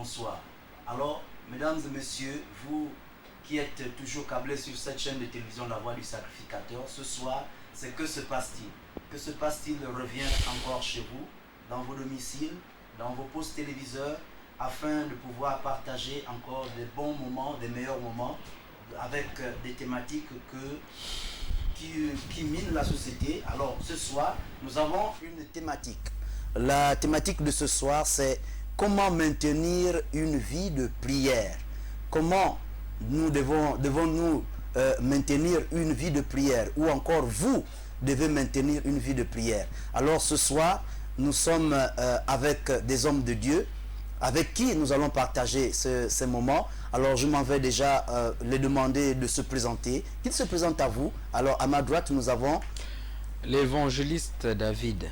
bonsoir. Alors, mesdames et messieurs, vous qui êtes toujours câblés sur cette chaîne de télévision La Voix du Sacrificateur, ce soir, c'est que se passe-t-il? Que se passe-t-il revient encore chez vous, dans vos domiciles, dans vos postes téléviseurs, afin de pouvoir partager encore des bons moments, des meilleurs moments, avec des thématiques qui minent la société. Alors, ce soir, nous avons une thématique. La thématique de ce soir, c'est comment maintenir une vie de prière. Comment nous devons-nous maintenir une vie de prière, ou encore vous devez maintenir une vie de prière. Alors ce soir, nous sommes avec des hommes de Dieu, avec qui nous allons partager ces moments. Alors je m'en vais déjà les demander de se présenter. Qu'ils se présentent à vous. Alors à ma droite, nous avons l'évangéliste David.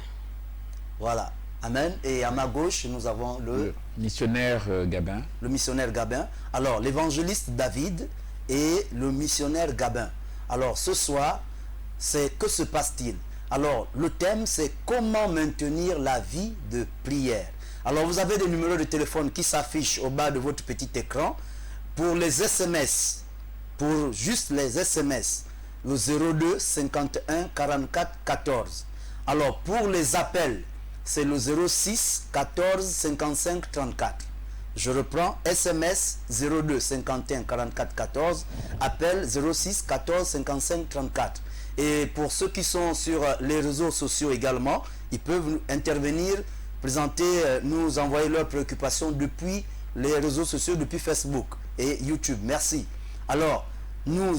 Voilà. Amen. Et à ma gauche, nous avons le missionnaire Gabin. Le missionnaire Gabin. Alors, l'évangéliste David et le missionnaire Gabin. Alors, ce soir, c'est que se passe-t-il? Alors, le thème, c'est comment maintenir la vie de prière. Alors, vous avez des numéros de téléphone qui s'affichent au bas de votre petit écran. Pour les SMS, pour juste les SMS, le 02 51 44 14. Alors, pour les appels, c'est le 06 14 55 34. Je reprends, SMS 02 51 44 14, appel 06 14 55 34. Et pour ceux qui sont sur les réseaux sociaux également, ils peuvent intervenir, présenter, nous envoyer leurs préoccupations depuis les réseaux sociaux, depuis Facebook et YouTube. Merci. Alors, nous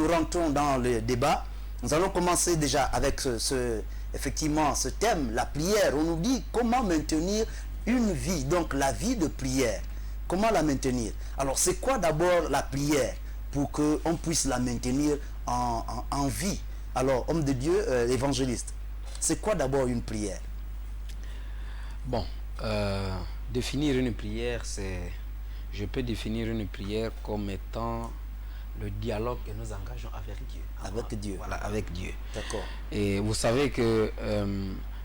rentrons dans le débat. Nous allons commencer déjà avec effectivement ce thème, la prière. On nous dit comment maintenir une vie, donc la vie de prière. Comment la maintenir? Alors c'est quoi d'abord la prière pour qu'on puisse la maintenir en vie? Alors homme de Dieu, évangéliste, c'est quoi d'abord une prière? Bon, définir une prière, je peux définir une prière comme étant le dialogue que nous engageons avec Dieu. Avec Dieu. Voilà, avec Dieu. D'accord. Et vous savez que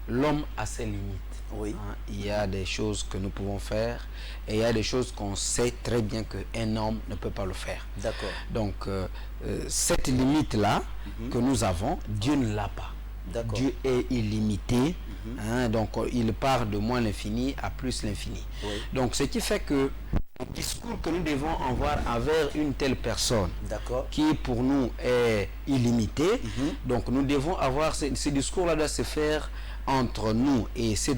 l'homme a ses limites. Oui. Hein. Il y a des choses que nous pouvons faire et il y a des choses qu'on sait très bien qu'un homme ne peut pas le faire. D'accord. Donc, cette limite-là que nous avons, Dieu ne l'a pas. Dieu est illimité. Hein, donc, il part de moins l'infini à plus l'infini. Oui. Donc, ce qui fait que le discours que nous devons avoir envers une telle personne qui pour nous est illimité, donc nous devons avoir ce discours-là doit se faire entre nous et ces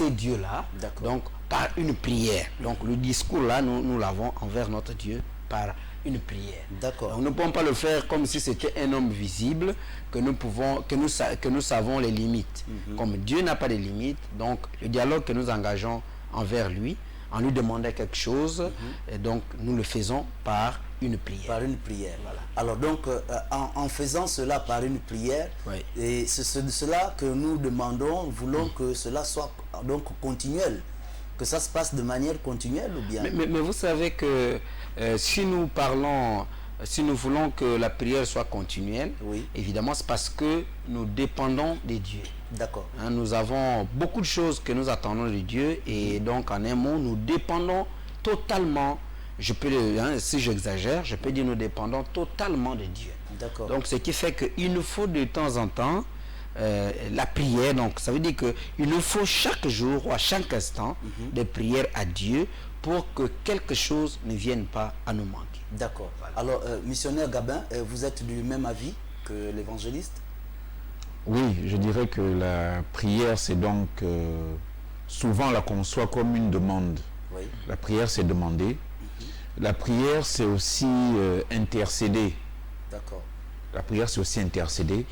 dieux-là, donc par une prière. Donc le discours-là, nous l'avons envers notre Dieu par une prière. D'accord. Nous ne pouvons pas le faire comme si c'était un homme visible, que nous savons les limites. Comme Dieu n'a pas de limites, donc le dialogue que nous engageons envers lui, en lui demandant quelque chose, et donc nous le faisons par une prière. Par une prière. Voilà. Alors donc, en faisant cela par une prière, oui. Et c'est de cela que nous demandons, voulons que cela soit donc continuel, que ça se passe de manière continuelle ou bien? Mais vous savez que si nous voulons que la prière soit continuelle, oui. Évidemment c'est parce que nous dépendons de Dieu. D'accord. Hein, nous avons beaucoup de choses que nous attendons de Dieu et donc en un mot, nous dépendons totalement, si j'exagère, je peux dire nous dépendons totalement de Dieu. D'accord. Donc ce qui fait qu'il nous faut de temps en temps la prière, donc ça veut dire qu'il nous faut chaque jour ou à chaque instant des prières à Dieu pour que quelque chose ne vienne pas à nous manquer. D'accord. Voilà. Alors, missionnaire Gabin, vous êtes du même avis que l'évangéliste? Oui, je dirais que la prière, c'est donc souvent on la conçoit comme une demande. Oui. La prière, c'est demander. La prière, c'est aussi intercéder. D'accord. La prière, c'est aussi intercéder.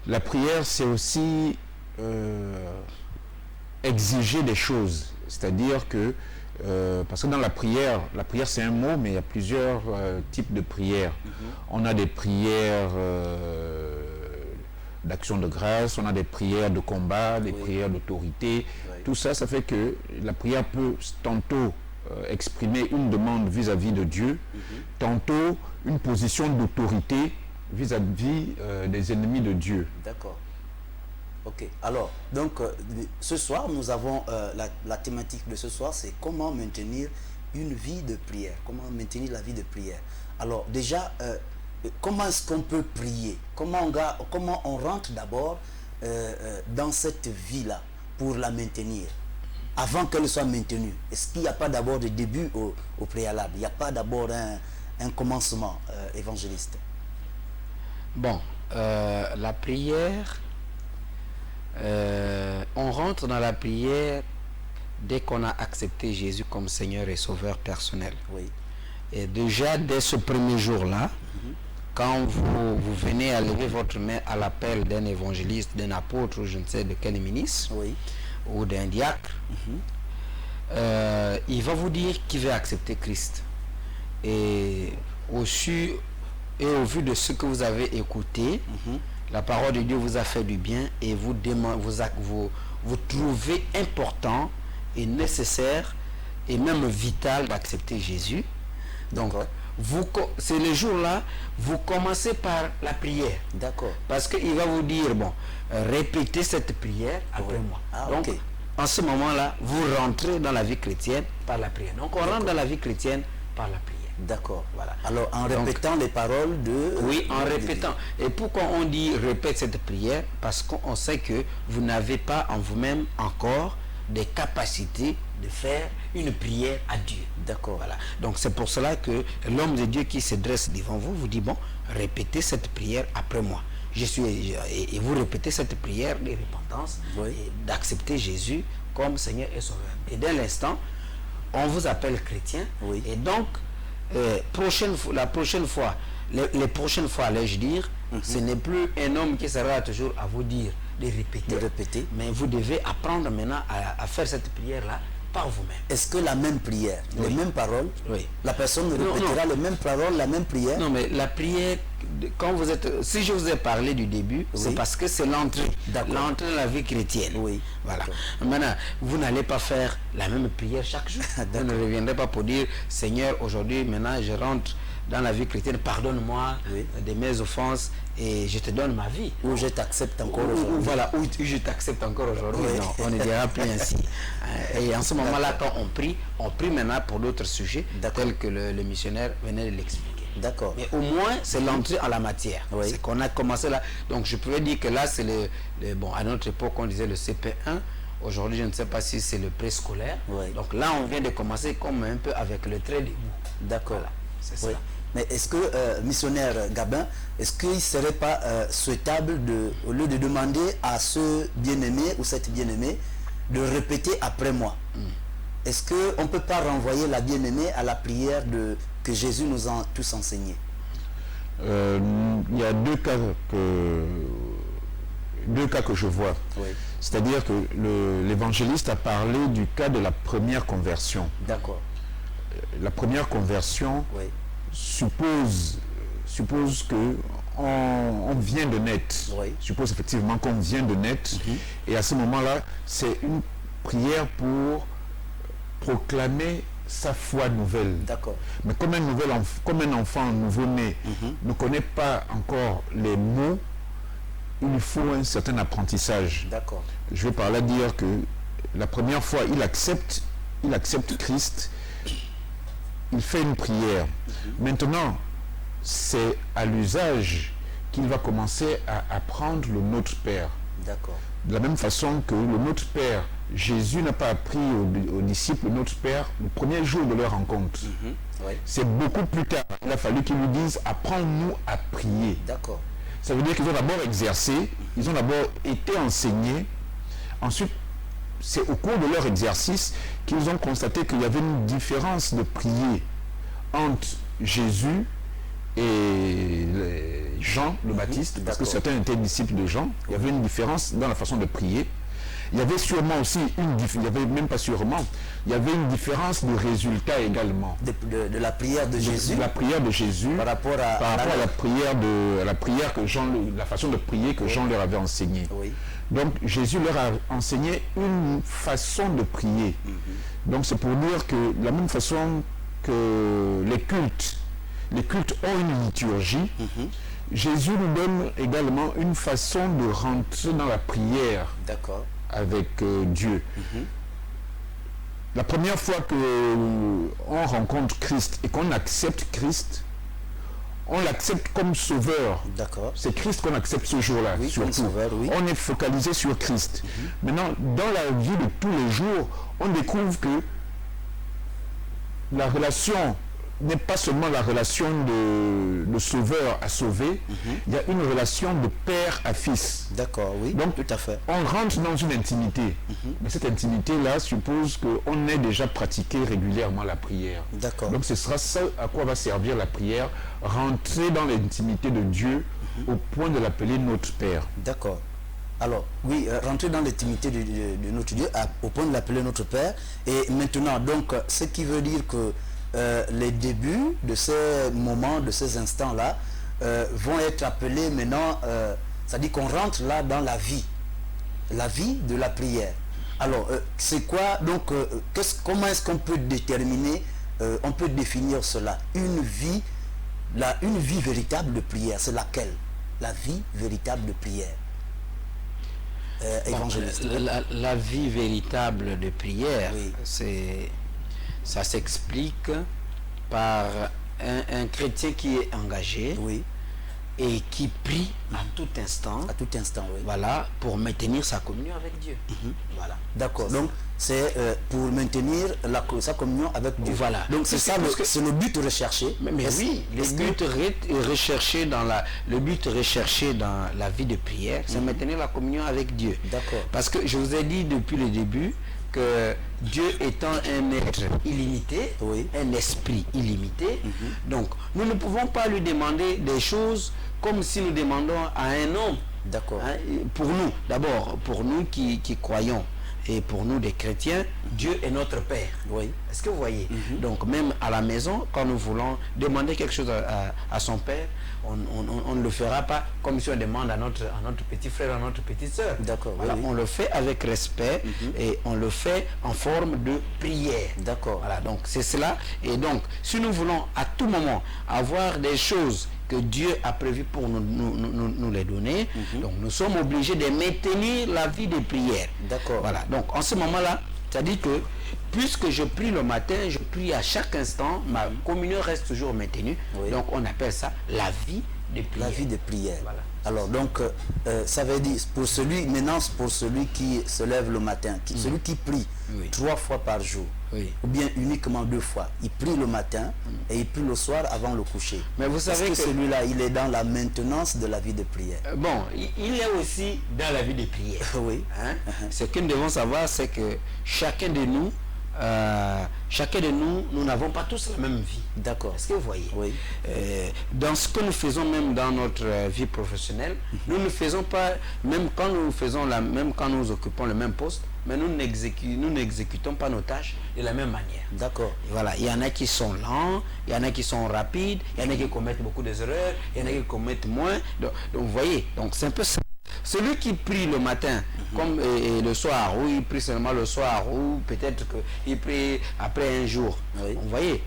La prière, c'est aussi exiger des choses. C'est-à-dire que, parce que dans la prière c'est un mot, mais il y a plusieurs types de prières. On a des prières d'action de grâce, on a des prières de combat, des prières d'autorité. Tout ça, ça fait que la prière peut tantôt exprimer une demande vis-à-vis de Dieu, tantôt une position d'autorité vis-à-vis des ennemis de Dieu. D'accord. Ok, alors, donc, ce soir, nous avons la thématique de ce soir, c'est comment maintenir une vie de prière. Comment maintenir la vie de prière. Alors, déjà, comment est-ce qu'on peut prier? Comment on rentre d'abord dans cette vie-là pour la maintenir avant qu'elle soit maintenue? Est-ce qu'il n'y a pas d'abord de début au préalable? Il n'y a pas d'abord un commencement, évangéliste? Bon, la prière, on rentre dans la prière dès qu'on a accepté Jésus comme Seigneur et Sauveur personnel. Oui. Et déjà, dès ce premier jour-là, quand vous venez à lever votre main à l'appel d'un évangéliste, d'un apôtre, ou je ne sais de quel ministre, oui, ou d'un diacre, il va vous dire qu'il veut accepter Christ. Et au vu de ce que vous avez écouté, la parole de Dieu vous a fait du bien et vous trouvez important et nécessaire et même vital d'accepter Jésus. Donc, c'est le jour-là, vous commencez par la prière. D'accord. Parce qu'il va vous dire, bon, répétez cette prière après moi. Ah, donc, okay. En ce moment-là, vous rentrez dans la vie chrétienne par la prière. Donc, on rentre dans la vie chrétienne par la prière. D'accord, voilà. Alors, en répétant les paroles de... Oui, en répétant. Et pourquoi on dit répète cette prière? Parce qu'on sait que vous n'avez pas en vous-même encore des capacités de faire une prière à Dieu. D'accord. Voilà. Donc, c'est pour cela que l'homme de Dieu qui se dresse devant vous vous dit, bon, répétez cette prière après moi. Et vous répétez cette prière de repentance, oui, et d'accepter Jésus comme Seigneur et Sauveur. Et dès l'instant, on vous appelle chrétien. Oui. Et donc, les prochaines fois, allais-je dire, ce n'est plus un homme qui sera toujours à vous dire de répéter. Mais vous devez apprendre maintenant à faire cette prière-là par vous-même. Est-ce que la même prière, les mêmes paroles, la personne répétera les mêmes paroles, la même prière? Non, mais la prière, si je vous ai parlé du début, c'est parce que c'est l'entrée dans la vie chrétienne. Oui. Voilà. Maintenant, vous n'allez pas faire la même prière chaque jour. Vous ne reviendrez pas pour dire, Seigneur, aujourd'hui, maintenant, je rentre dans la vie chrétienne, pardonne-moi de mes offenses et je te donne ma vie. Ou je t'accepte encore aujourd'hui. Voilà, ou je t'accepte encore aujourd'hui. Non, on ne dira plus ainsi. Et en ce moment-là, quand on prie maintenant pour d'autres sujets, tels que le missionnaire venait de l'expliquer. D'accord. Mais au moins, c'est l'entrée en la matière. Oui. C'est qu'on a commencé là. Donc, je pouvais dire que là, c'est bon, à notre époque, on disait le CP1. Aujourd'hui, je ne sais pas si c'est le préscolaire. Oui. Donc là, on vient de commencer comme un peu avec le trait debout. D'accord. Voilà, c'est ça. Mais est-ce que, missionnaire Gabin, est-ce qu'il ne serait pas souhaitable, au lieu de demander à ce bien-aimé ou cette bien-aimée de répéter après moi, est-ce qu'on ne peut pas renvoyer la bien-aimée à la prière que Jésus nous a tous enseignée? Il y a deux cas que je vois. Oui. C'est-à-dire que l'évangéliste a parlé du cas de la première conversion. D'accord. La première conversion suppose que on vient de naître. Oui. Suppose effectivement qu'on vient de naître. Et à ce moment-là, c'est une prière pour proclamer sa foi nouvelle. D'accord. Mais comme un enfant nouveau-né ne connaît pas encore les mots, il faut un certain apprentissage. D'accord. Je vais par là dire que la première fois, il accepte Christ, il fait une prière. Maintenant, c'est à l'usage qu'il va commencer à apprendre le Notre Père. D'accord. De la même façon que le Notre Père, Jésus n'a pas appris aux disciples le Notre Père le premier jour de leur rencontre. Oui. C'est beaucoup plus tard. Il a fallu qu'ils lui disent, apprends-nous à prier. D'accord. Ça veut dire qu'ils ont d'abord exercé, ils ont d'abord été enseignés. Ensuite, c'est au cours de leur exercice qu'ils ont constaté qu'il y avait une différence de prier entre Jésus et Jean le Baptiste, parce que certains étaient disciples de Jean. Il y avait une différence dans la façon de prier. Il y avait sûrement aussi il y avait même pas sûrement, il y avait une différence de résultat également. De la prière de Jésus. De la prière de Jésus par rapport à la prière que Jean, la façon de prier que Jean leur avait enseignée. Oui. Donc Jésus leur a enseigné une façon de prier. Donc c'est pour dire que de la même façon que les cultes ont une liturgie, Jésus nous donne également une façon de rentrer dans la prière avec Dieu. La première fois qu'on rencontre Christ et qu'on accepte Christ, on l'accepte comme sauveur. C'est Christ qu'on accepte ce jour-là, surtout. Sauveur, on est focalisé sur Christ. Maintenant, dans la vie de tous les jours, on découvre que la relation n'est pas seulement la relation de sauveur à sauver, il y a une relation de père à fils. Donc, tout à fait. On rentre dans une intimité. Mais cette intimité-là suppose qu'on ait déjà pratiqué régulièrement la prière. Donc, ce sera ça à quoi va servir la prière, rentrer dans l'intimité de Dieu au point de l'appeler notre Père. Alors, oui, rentrer dans l'intimité de notre Dieu au point de l'appeler notre Père. Et maintenant, donc, ce qui veut dire que les débuts de ces moments, de ces instants-là, vont être appelés maintenant, c'est-à-dire qu'on rentre là dans la vie de la prière. Alors, c'est quoi, donc, comment est-ce qu'on peut déterminer, on peut définir cela? Une vie véritable de prière, c'est laquelle? La vie véritable de prière. Évangéliste. La vie véritable de prière, ça s'explique par un chrétien qui est engagé et qui prie à tout instant. Voilà, pour maintenir sa communion avec Dieu. Voilà. Donc, c'est pour maintenir sa communion avec Dieu. Voilà. Donc, c'est ça, c'est le but recherché. Mais oui, le but recherché dans la vie de prière, c'est maintenir la communion avec Dieu. Parce que je vous ai dit depuis le début que Dieu étant un être illimité, un esprit illimité, donc nous ne pouvons pas lui demander des choses comme si nous demandons à un homme. Pour nous, d'abord, pour nous qui croyons, et pour nous des chrétiens, Dieu est notre Père. Est-ce que vous voyez? Donc même à la maison, quand nous voulons demander quelque chose à son Père, on ne le fera pas comme si on demande à notre petit frère, à notre petite soeur. Voilà, on le fait avec respect et on le fait en forme de prière. Voilà, donc c'est cela. Et donc, si nous voulons à tout moment avoir des choses que Dieu a prévu pour nous les donner, donc nous sommes obligés de maintenir la vie de prière. Voilà, donc en ce moment-là, c'est-à-dire que puisque je prie le matin, je prie à chaque instant, ma communion reste toujours maintenue. Donc on appelle ça la vie de prière. La vie de prière. Voilà. Alors donc, ça veut dire, pour celui qui se lève le matin, celui qui prie 3 fois par jour, ou bien uniquement 2 fois, il prie le matin et il prie le soir avant le coucher. Mais vous savez que celui-là, il est dans la maintenance de la vie de prière. Bon, il est aussi dans la vie de prière. Ce que nous devons savoir, c'est que chacun de nous, nous n'avons pas tous la même vie. Est-ce que vous voyez? Dans ce que nous faisons, même dans notre vie professionnelle, nous ne faisons pas, même quand nous occupons le même poste, mais nous n'exécutons pas nos tâches de la même manière. Voilà, il y en a qui sont lents, il y en a qui sont rapides, il y en a qui commettent beaucoup d'erreurs, il y en a qui commettent moins. Donc vous voyez, donc c'est un peu ça. Celui qui prie le matin comme et le soir, ou il prie seulement le soir, ou peut-être qu'il prie après un jour, vous voyez,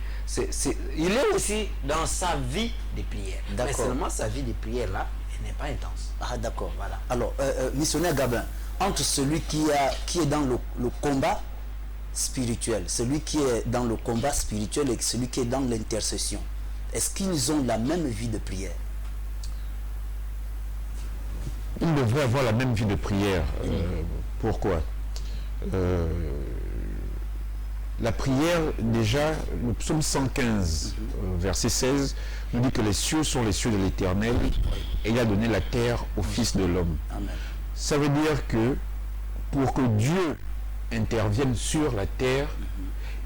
il est aussi dans sa vie de prière. Mais seulement sa vie de prière là, elle n'est pas intense. Voilà. Alors, missionnaire Gabin, entre celui qui est dans le combat spirituel, celui qui est dans le combat spirituel et celui qui est dans l'intercession, est-ce qu'ils ont la même vie de prière? Ils devraient avoir la même vie de prière. Pourquoi? La prière, déjà, le psaume 115, verset 16, nous dit que les cieux sont les cieux de l'Éternel et il a donné la terre au Fils de l'homme. Ça veut dire que pour que Dieu intervienne sur la terre,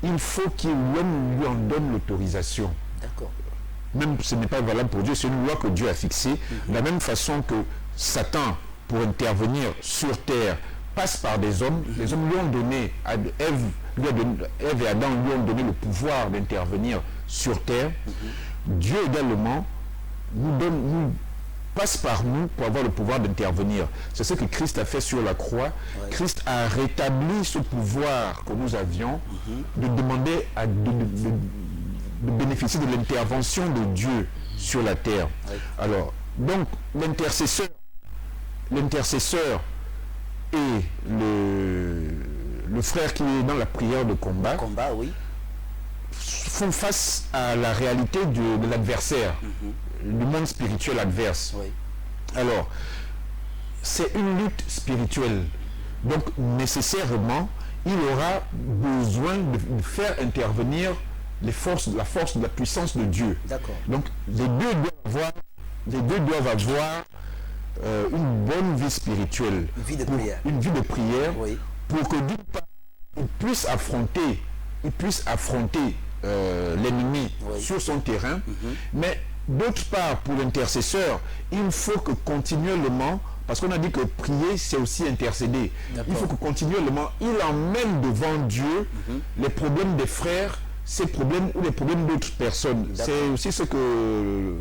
il faut que l'homme lui en donne l'autorisation. Même ce n'est pas valable pour Dieu, c'est une loi que Dieu a fixée. De la même façon que Satan, pour intervenir sur terre, passe par des hommes. Les hommes lui ont donné, Ève et Adam lui ont donné le pouvoir d'intervenir sur terre. Dieu également nous passe par nous pour avoir le pouvoir d'intervenir. C'est ce que Christ a fait sur la croix. Christ a rétabli ce pouvoir que nous avions de demander de bénéficier de l'intervention de Dieu sur la terre. Alors, Donc, l'intercesseur et le frère qui est dans la prière de combat, oui, font face à la réalité de l'adversaire, du monde spirituel adverse. Oui. Alors, c'est une lutte spirituelle. Donc, nécessairement, il aura besoin de faire intervenir la force de la puissance de Dieu. D'accord. Donc, les deux doivent avoir une bonne vie spirituelle. Une vie de prière. Une vie de prière, oui, pour que d'une part, ils puissent affronter l'ennemi, oui, sur son terrain, mais d'autre part, pour l'intercesseur, il faut que continuellement, parce qu'on a dit que prier, c'est aussi intercéder. Il faut que continuellement, il emmène devant Dieu les problèmes des frères, ces problèmes ou les problèmes d'autres personnes. C'est aussi ce que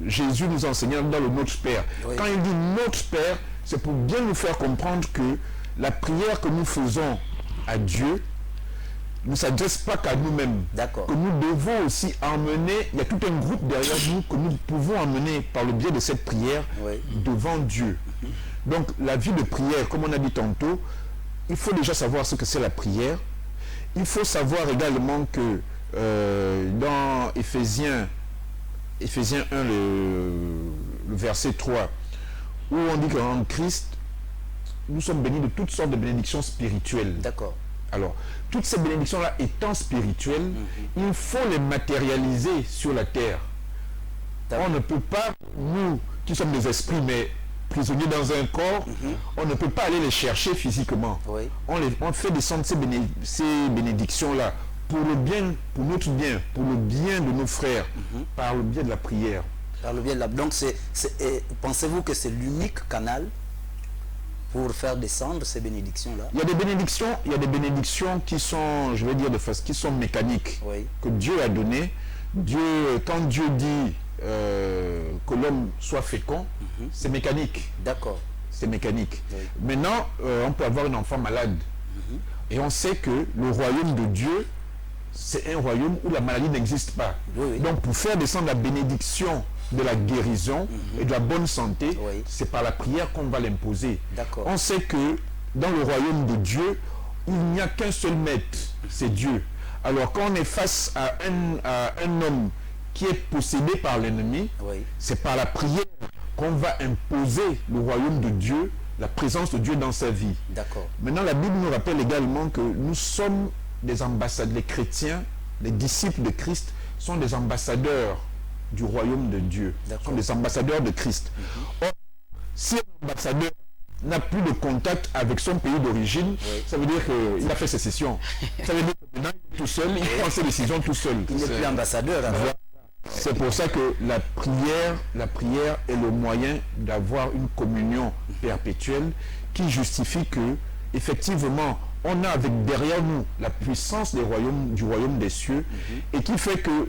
Jésus nous enseignait dans le Notre Père. Oui. Quand il dit Notre Père, c'est pour bien nous faire comprendre que la prière que nous faisons à Dieu ne s'adresse pas qu'à nous-mêmes. Que nous devons aussi emmener, il y a tout un groupe derrière nous que nous pouvons emmener par le biais de cette prière, oui, devant Dieu. Donc la vie de prière, comme on a dit tantôt, il faut déjà savoir ce que c'est la prière. Il faut savoir également que dans Éphésiens 1, le verset 3, où on dit qu'en Christ, nous sommes bénis de toutes sortes de bénédictions spirituelles. D'accord. Alors, toutes ces bénédictions-là étant spirituelles, il faut les matérialiser sur la terre. On ne peut pas, nous qui sommes des esprits, mais prisonniers dans un corps, on ne peut pas aller les chercher physiquement. Oui. On fait descendre ces bénédictions-là pour le bien, pour notre bien, pour le bien de nos frères, par le biais de la prière. Par le biais de la... Donc, pensez-vous que c'est l'unique canal pour faire descendre ces bénédictions-là? Il y a des bénédictions qui sont, je vais dire de face, qui sont mécaniques, oui, que Dieu a données. Quand Dieu dit que l'homme soit fécond, c'est mécanique. D'accord. C'est mécanique. Oui. Maintenant, on peut avoir un enfant malade. Et on sait que le royaume de Dieu, c'est un royaume où la maladie n'existe pas. Oui, oui. Donc, pour faire descendre la bénédiction de la guérison et de la bonne santé, oui, c'est par la prière qu'on va l'imposer. On sait que dans le royaume de Dieu, il n'y a qu'un seul maître, c'est Dieu. Alors quand on est face à un homme qui est possédé par l'ennemi, oui, c'est par la prière qu'on va imposer le royaume de Dieu, la présence de Dieu dans sa vie. Maintenant, la Bible nous rappelle également que nous sommes des ambassadeurs, les chrétiens, les disciples de Christ sont des ambassadeurs du royaume de Dieu, sont des ambassadeurs de Christ. Or, si un ambassadeur n'a plus de contact avec son pays d'origine, oui, ça veut dire qu'il a fait sécession. Ça veut dire que maintenant il est tout seul, il prend ses décisions tout seul. Il n'est plus ambassadeur. C'est pour ça que la prière est le moyen d'avoir une communion perpétuelle qui justifie que, effectivement, on a avec derrière nous la puissance du royaume des cieux, et qui fait que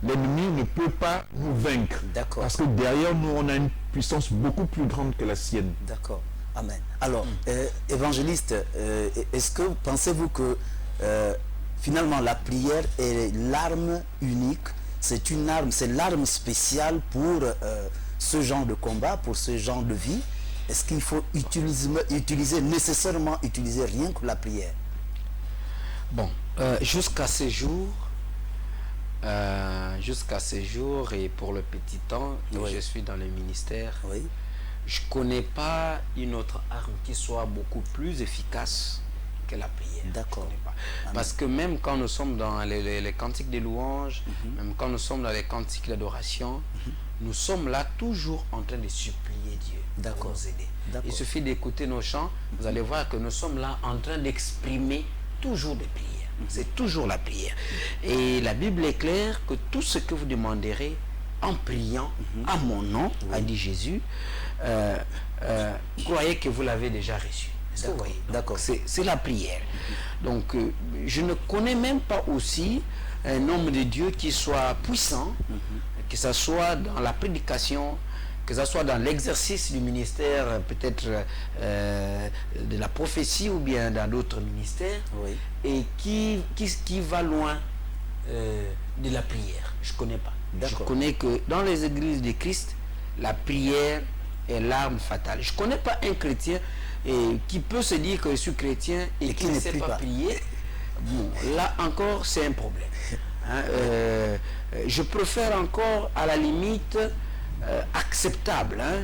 l'ennemi ne peut pas nous vaincre. Parce que derrière nous, on a une puissance beaucoup plus grande que la sienne. D'accord. Amen. Alors, évangéliste, pensez-vous que finalement la prière est l'arme unique, c'est l'arme spéciale pour ce genre de combat, pour ce genre de vie? Est-ce qu'il faut nécessairement utiliser rien que la prière? Bon, jusqu'à ce jour, et pour le petit temps que oui, je suis dans le ministère, oui, je ne connais pas une autre arme qui soit beaucoup plus efficace que la prière. D'accord. Parce que même quand nous sommes dans les cantiques de louanges, même quand nous sommes dans les cantiques d'adoration, nous sommes là toujours en train de supplier Dieu pour nous aider. Il suffit d'écouter nos chants, vous allez voir que nous sommes là en train d'exprimer toujours des prières. C'est toujours la prière. Et la Bible est claire que tout ce que vous demanderez en priant à mon nom, a dit Jésus, croyez que vous l'avez déjà reçu. D'accord. C'est la prière. Donc, je ne connais même pas aussi un homme de Dieu qui soit puissant, que ce soit dans la prédication, que ce soit dans l'exercice du ministère, peut-être de la prophétie ou bien dans d'autres ministères, oui, et qui va loin de la prière. Je ne connais pas. Je connais que dans les églises de Christ, la prière est l'arme fatale. Je ne connais pas un chrétien qui peut se dire que je suis chrétien et qui ne sait pas prier. Bon, là encore, c'est un problème. Hein, je préfère encore, à la limite, acceptable, hein,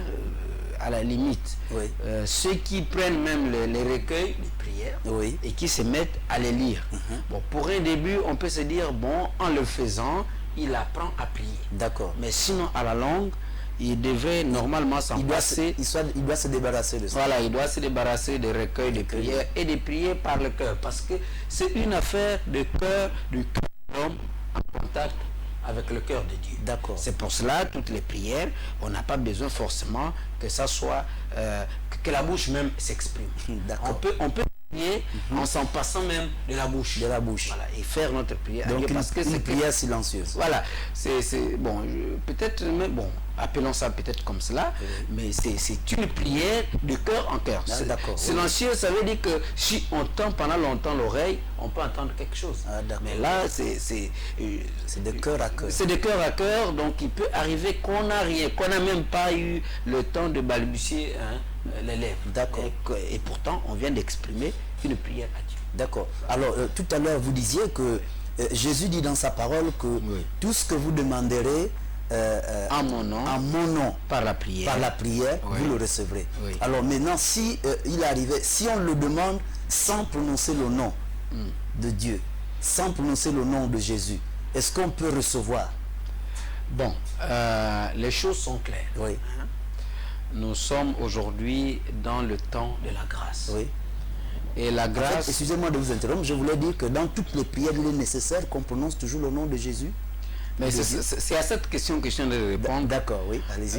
à la limite, oui. Ceux qui prennent même les recueils, les prières, oui. Et qui se mettent à les lire. Bon, pour un début, on peut se dire, bon, en le faisant, il apprend à prier. D'accord. Mais sinon, à la longue, il devrait normalement s'en passer. Il doit se débarrasser de ça. Voilà, il doit se débarrasser des recueils de prières et de prier par le cœur. Parce que c'est une affaire de cœur, du cœur de l'homme en contact avec le cœur de Dieu. D'accord. C'est pour cela, toutes les prières, on n'a pas besoin forcément que ça soit, que la bouche même s'exprime. On peut prier en s'en passant même de la bouche. De la bouche. Voilà, et faire notre prière. Donc, parce que une prière silencieuse. Voilà, c'est bon, peut-être, mais bon, appelons ça peut-être comme cela, mais c'est une prière de cœur en cœur. Ah, d'accord. Silencieux, ça veut dire que si on tend pendant longtemps l'oreille, on peut entendre quelque chose. Ah, mais là, c'est de cœur à cœur. C'est de cœur à cœur, donc il peut arriver qu'on n'a rien, qu'on n'a même pas eu le temps de balbutier, hein, les lèvres. D'accord. Et pourtant, on vient d'exprimer une prière à Dieu. D'accord. Alors, tout à l'heure, vous disiez que Jésus dit dans sa parole que tout ce que vous demanderez en mon nom, par la prière, vous le recevrez. Oui. Alors maintenant, si il arrivait, si on le demande sans prononcer le nom de Dieu, sans prononcer le nom de Jésus, est-ce qu'on peut recevoir? Bon, les choses sont claires. Oui. Hein? Nous sommes aujourd'hui dans le temps de la grâce. Oui. Et la grâce... En fait, excusez-moi de vous interrompre, je voulais dire que dans toutes les prières, il est nécessaire qu'on prononce toujours le nom de Jésus. Mais c'est à cette question que je viens de répondre. D'accord, oui, allez-y.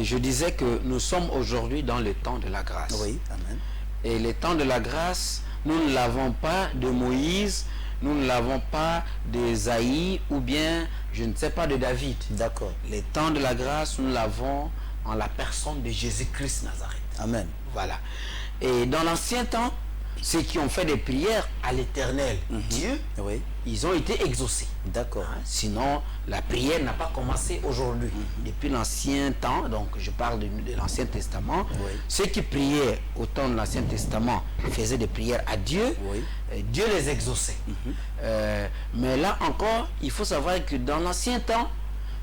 Je disais que nous sommes aujourd'hui dans le temps de la grâce. Oui, amen. Et le temps de la grâce, nous ne l'avons pas de Moïse, nous ne l'avons pas d'Ésaïe ou bien, je ne sais pas, de David. D'accord. Le temps de la grâce, nous l'avons en la personne de Jésus-Christ Nazareth. Amen. Voilà. Et dans l'ancien temps, ceux qui ont fait des prières à l'éternel Dieu, ils ont été exaucés. D'accord. Hein? Sinon, la prière n'a pas commencé aujourd'hui. Depuis l'ancien temps, donc je parle de l'Ancien Testament, ceux qui priaient au temps de l'Ancien Testament faisaient des prières à Dieu, Dieu les exauçait. Mais là encore, il faut savoir que dans l'ancien temps,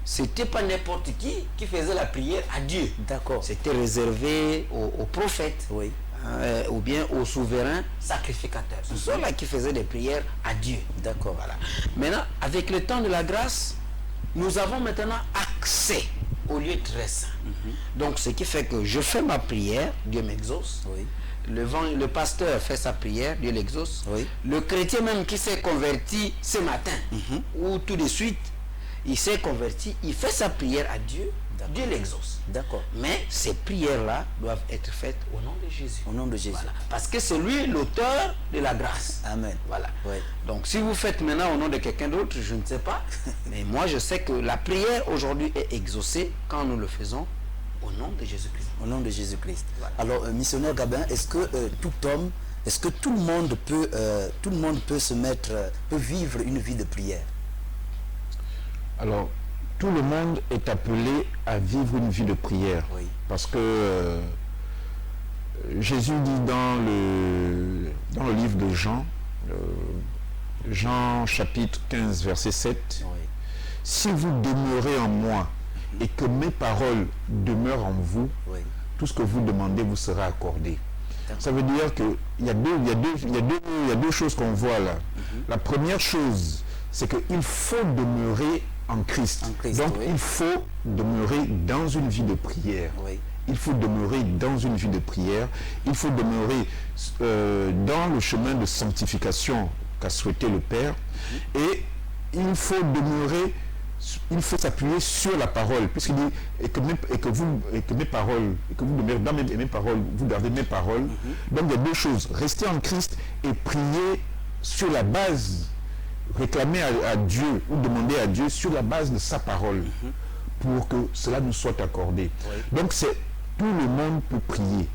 c'était pas n'importe qui faisait la prière à Dieu. D'accord. C'était réservé aux prophètes. Oui. Ou bien aux souverains sacrificateurs. Ce sont là qui faisaient des prières à Dieu. D'accord. Voilà. Maintenant, avec le temps de la grâce, nous avons maintenant accès au lieu très saint. Donc, ce qui fait que je fais ma prière, Dieu m'exauce. Oui. Le pasteur fait sa prière, Dieu l'exauce. Oui. Le chrétien même qui s'est converti ce matin, ou tout de suite, il s'est converti, il fait sa prière à Dieu, Dieu l'exauce. D'accord. Mais ces prières-là doivent être faites au nom de Jésus. Au nom de Jésus. Voilà. Parce que c'est lui l'auteur de la grâce. Amen. Voilà. Oui. Donc si vous faites maintenant au nom de quelqu'un d'autre, je ne sais pas. Mais moi je sais que la prière aujourd'hui est exaucée quand nous le faisons au nom de Jésus-Christ. Au nom de Jésus-Christ. Voilà. Alors, missionnaire Gabin, est-ce que tout homme, est-ce que tout le monde peut se mettre, peut vivre une vie de prière? Alors, tout le monde est appelé à vivre une vie de prière. Oui. Parce que Jésus dit dans le livre de Jean, Jean chapitre 15, verset 7, si vous demeurez en moi et que mes paroles demeurent en vous, tout ce que vous demandez vous sera accordé. Ça veut dire qu'il y a deux choses qu'on voit là. La première chose, c'est qu'il faut demeurer en Christ. Donc il faut demeurer dans une vie de prière. Il faut demeurer dans une vie de prière. Il faut demeurer dans le chemin de sanctification qu'a souhaité le Père. Et il faut demeurer, il faut s'appuyer sur la parole. Puisqu'il dit que vous demeurez dans mes paroles, vous gardez mes paroles. Donc il y a deux choses. Rester en Christ et prier sur la base, réclamer à Dieu ou demander à Dieu sur la base de sa parole pour que cela nous soit accordé. Donc tout le monde peut prier.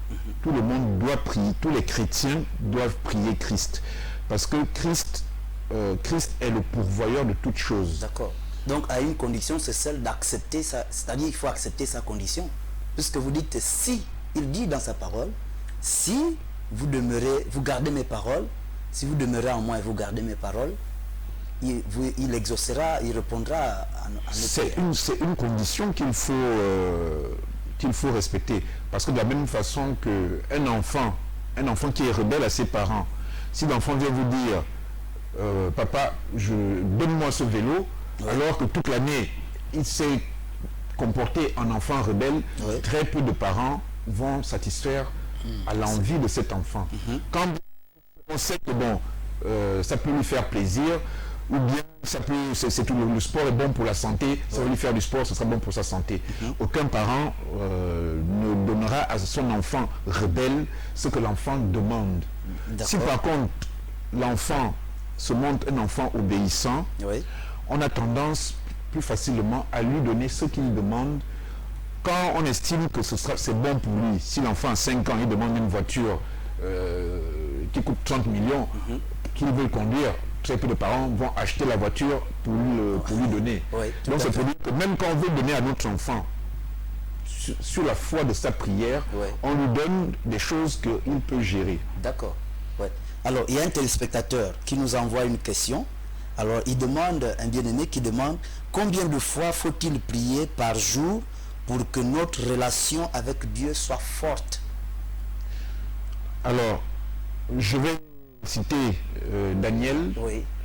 Tout le monde doit prier. Tous les chrétiens doivent prier Christ. Parce que Christ est le pourvoyeur de toutes choses. D'accord. Donc à une condition, c'est celle d'accepter ça, c'est-à-dire il faut accepter sa condition. Puisque vous dites si, il dit dans sa parole, si vous demeurez, vous gardez mes paroles, si vous demeurez en moi et vous gardez mes paroles, il exaucera, il répondra à nos prières. C'est une condition qu'il faut respecter. Parce que de la même façon qu'un enfant qui est rebelle à ses parents, si l'enfant vient vous dire papa, donne-moi ce vélo, alors que toute l'année il s'est comporté en enfant rebelle, très peu de parents vont satisfaire à l'envie de cet enfant. Quand on sait que bon, ça peut lui faire plaisir, ou bien le sport est bon pour la santé, ça va lui faire du sport, ce sera bon pour sa santé. Aucun parent ne donnera à son enfant rebelle ce que l'enfant demande. Si par contre l'enfant se montre un enfant obéissant, on a tendance plus facilement à lui donner ce qu'il demande quand on estime que c'est bon pour lui. Si l'enfant a 5 ans, il demande une voiture qui coûte 30 millions, qu'il veut conduire, très peu de parents vont acheter la voiture pour lui donner. Donc c'est pour dire que même quand on veut donner à notre enfant, sur la foi de sa prière, on lui donne des choses qu'il peut gérer. D'accord. Alors il y a un téléspectateur qui nous envoie une question. Alors il demande, un bien-aimé qui demande, combien de fois faut-il prier par jour pour que notre relation avec Dieu soit forte? Alors, je vais citer Daniel,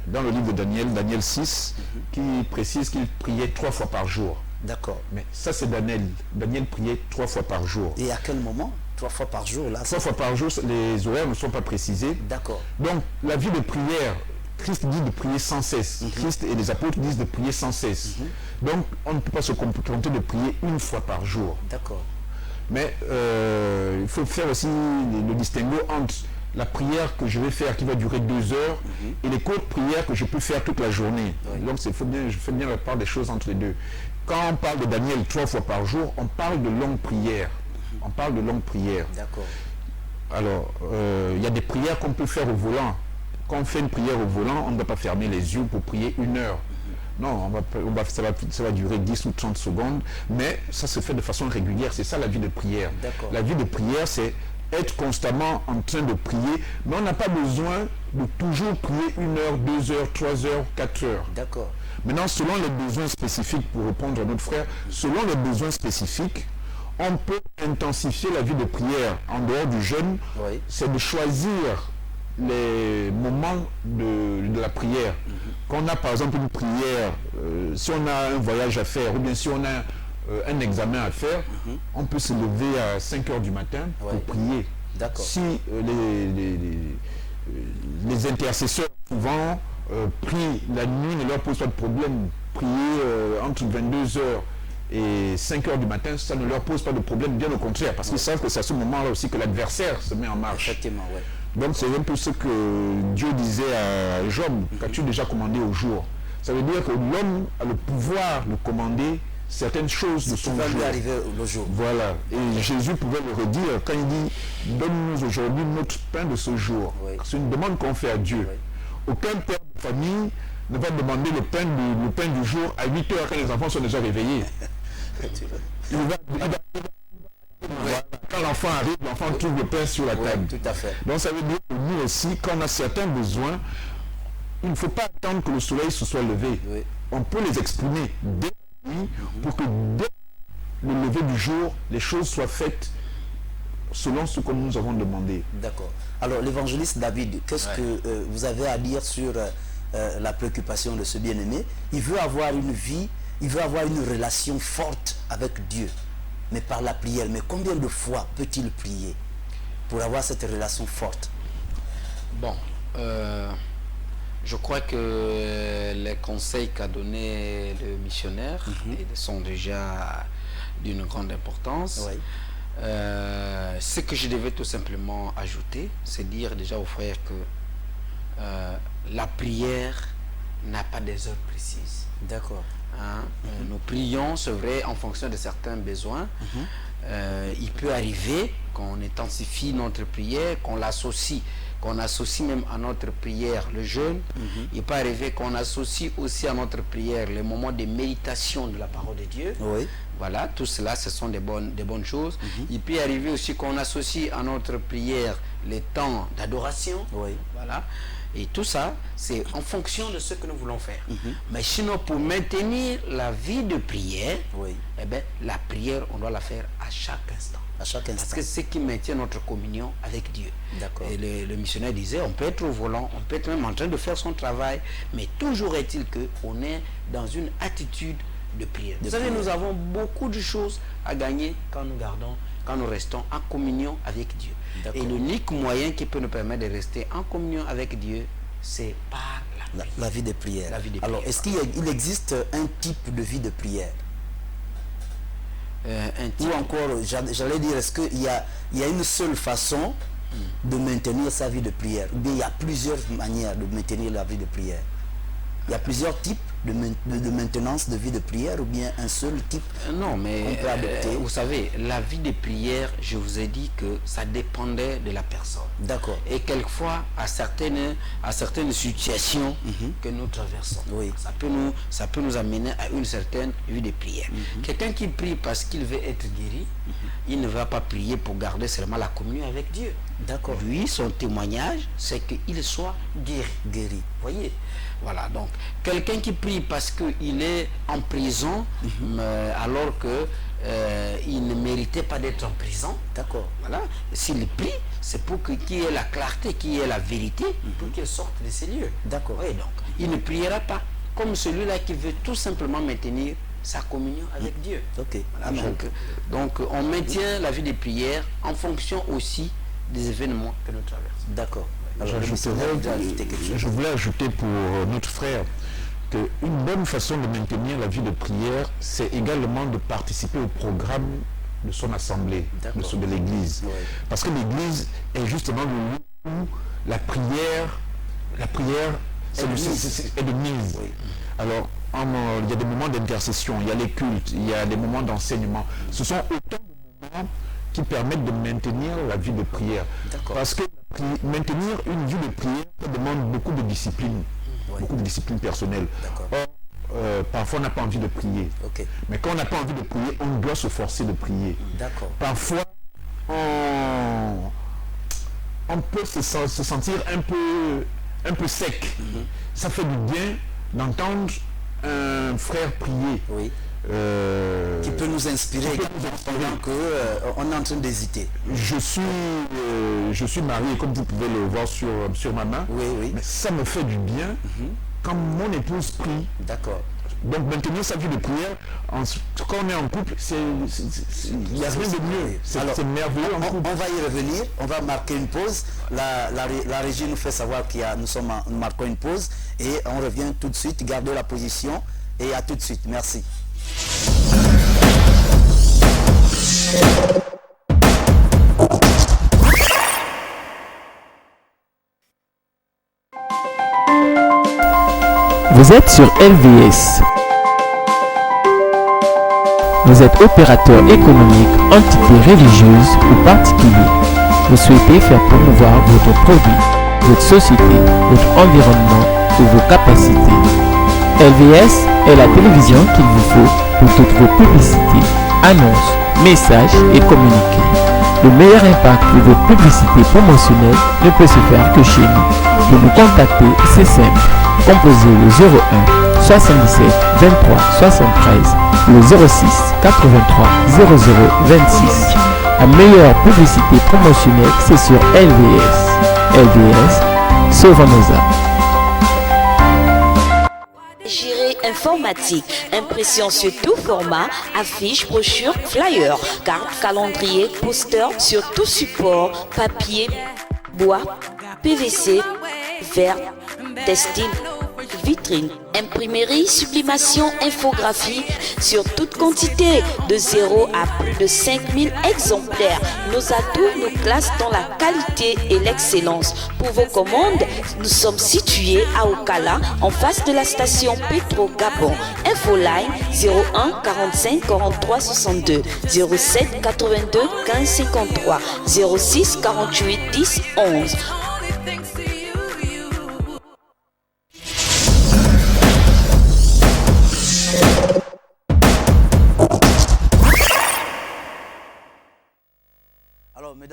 dans le livre de Daniel, Daniel 6, qui précise qu'il priait 3 fois par jour. D'accord. Mais ça c'est Daniel. Daniel priait 3 fois par jour. Et à quel moment? 3 fois par jour là? 3 fois par jour, les horaires ne sont pas précisés. D'accord. Donc, la vie de prière, Christ dit de prier sans cesse. Christ et les apôtres disent de prier sans cesse. Donc, on ne peut pas se contenter de prier 1 fois par jour. D'accord. Mais il faut faire aussi le distinguo entre la prière que je vais faire qui va durer 2 heures et les courtes prières que je peux faire toute la journée. Donc, je fais bien la part des choses entre les deux. Quand on parle de Daniel 3 fois par jour, on parle de longues prières. On parle de longues prières. D'accord. Alors, il y a des prières qu'on peut faire au volant. Quand on fait une prière au volant, on ne doit pas fermer les yeux pour prier 1 heure. Non, ça va durer 10 ou 30 secondes, mais ça se fait de façon régulière. C'est ça la vie de prière. La vie de prière, c'est être constamment en train de prier, mais on n'a pas besoin de toujours prier 1 heure, 2 heures, 3 heures, 4 heures. D'accord. Maintenant, selon les besoins spécifiques, pour répondre à notre frère, selon les besoins spécifiques, on peut intensifier la vie de prière en dehors du jeûne. C'est de choisir les moments de la prière. Quand on a par exemple une prière, si on a un voyage à faire, ou bien si on a un examen à faire, on peut se lever à 5 heures du matin pour prier. Si les intercesseurs souvent prient la nuit, ne leur pose pas de problème, prier entre 22 heures et 5 heures du matin, ça ne leur pose pas de problème, bien au contraire, parce qu'ils savent que c'est à ce moment-là aussi que l'adversaire se met en marche. Effectivement, Donc c'est un peu ce que Dieu disait à Job, qu'as-tu déjà commandé au jour? Ça veut dire que l'homme a le pouvoir de commander certaines choses de son jour. Arriver le jour. Voilà. Et Jésus pouvait le redire quand il dit, donne-nous aujourd'hui notre pain de ce jour. C'est une demande qu'on fait à Dieu. Aucun père de famille ne va demander le pain du jour à 8 heures quand les enfants sont déjà réveillés. Quand l'enfant arrive, l'enfant trouve le pain sur la table. Tout à fait. Donc ça veut dire que nous aussi, quand on a certains besoins, il ne faut pas attendre que le soleil se soit levé. On peut les exprimer dès la nuit pour que dès le lever du jour, les choses soient faites selon ce que nous avons demandé. D'accord. Alors l'évangéliste David, qu'est-ce que vous avez à dire sur la préoccupation de ce bien-aimé? Il veut avoir une vie, il veut avoir une relation forte avec Dieu, mais par la prière. Mais combien de fois peut-il prier pour avoir cette relation forte? Bon, je crois que les conseils qu'a donné le missionnaire sont déjà d'une grande importance. Ce que je devais tout simplement ajouter, c'est dire déjà aux frères que la prière n'a pas des heures précises. D'accord. Nous prions, c'est vrai, en fonction de certains besoins. Il peut arriver qu'on intensifie notre prière, qu'on l'associe qu'on associe même à notre prière le jeûne. Il peut arriver qu'on associe aussi à notre prière les moments de méditation de la parole de Dieu. Oui. Voilà, tout cela, ce sont des bonnes choses. Il peut arriver aussi qu'on associe à notre prière les temps d'adoration. Oui. Voilà. Et tout ça, c'est en fonction de ce que nous voulons faire. Mais sinon, pour maintenir la vie de prière, eh bien, la prière, on doit la faire à chaque instant. À chaque instant. Parce que c'est ce qui maintient notre communion avec Dieu. D'accord. Et le missionnaire disait, on peut être au volant, on peut être même en train de faire son travail, mais toujours est-il qu'on est dans une attitude de prière. Vous savez, nous avons beaucoup de choses à gagner quand nous restons en communion avec Dieu. Et l'unique moyen qui peut nous permettre de rester en communion avec Dieu, c'est par la vie de prière. Alors, est-ce qu'il existe un type de vie de prière? Ou encore, j'allais dire, est-ce qu'il y a une seule façon de maintenir sa vie de prière? Ou bien il y a plusieurs manières de maintenir la vie de prière? Il y a plusieurs types de maintenance de vie de prière, ou bien un seul type? Non, mais qu'on peut adopter? vous savez, la vie de prière, je vous ai dit que ça dépendait de la personne. D'accord. Et quelquefois, à certaines situations que nous traversons, ça peut nous amener à une certaine vie de prière. Quelqu'un qui prie parce qu'il veut être guéri, il ne va pas prier pour garder seulement la communion avec Dieu. D'accord. Lui, son témoignage, c'est qu'il soit guéri. Voyez. Voilà, donc quelqu'un qui prie parce qu'il est en prison alors que il ne méritait pas d'être en prison. D'accord. Voilà, s'il prie, c'est pour qu'il y ait la clarté, qu'il y ait la vérité, pour qu'il sorte de ces lieux. D'accord. Oui, donc il ne priera pas comme celui-là qui veut tout simplement maintenir sa communion avec Dieu. Ok. Voilà, donc on maintient la vie de prière en fonction aussi des événements que nous traversons. D'accord. Je voulais ajouter pour notre frère qu'une bonne façon de maintenir la vie de prière, c'est également de participer au programme de son assemblée, de l'église. Oui. Parce que l'église est justement le lieu où la prière est de mise. Oui. Alors, il y a des moments d'intercession, il y a les cultes, il y a des moments d'enseignement. Ce sont autant de moments qui permettent de maintenir la vie de prière. Parce que maintenir une vie de prière, ça demande beaucoup de discipline, beaucoup de discipline personnelle. Or, parfois on n'a pas envie de prier. Mais quand on n'a pas envie de prier, on doit se forcer de prier. Parfois, on peut se sentir un peu sec. Ça fait du bien d'entendre un frère prier. Qui peut nous inspirer pendant qu'on est en train d'hésiter. Je suis marié, comme vous pouvez le voir sur ma main. Mais ça me fait du bien quand mon épouse prie. D'accord. Donc maintenir sa vie de prière, quand on est en couple, il n'y a rien de mieux. C'est merveilleux en couple. On va y revenir, on va marquer une pause. La régie nous fait savoir nous marquons une pause et on revient tout de suite. Gardez la position et à tout de suite. Merci. Vous êtes sur LVS. Vous êtes opérateur économique, entité religieuse ou particulier. Vous souhaitez faire promouvoir votre produit, votre société, votre environnement ou vos capacités. LVS est la télévision qu'il vous faut pour toutes vos publicités, annonces, messages et communiqués. Le meilleur impact de vos publicités promotionnelles ne peut se faire que chez nous. Pour nous contacter, c'est simple. Composez le 01 77 23 73 le 06 83 00 26. La meilleure publicité promotionnelle, c'est sur LVS. LVS, sauvons nos âmes. Gérée informatique, impression sur tout format, affiches, brochures, flyers, cartes, calendrier, posters sur tout support, papier, bois, PVC, verre, textile, vitrine, imprimerie, sublimation, infographie sur toute quantité de 0 à plus de 5000 exemplaires. Nos atouts nous classent dans la qualité et l'excellence. Pour vos commandes, nous sommes situés à Okala, en face de la station Petro Gabon. Infoline 01 45 43 62 07 82 15 53 06 48 10 11.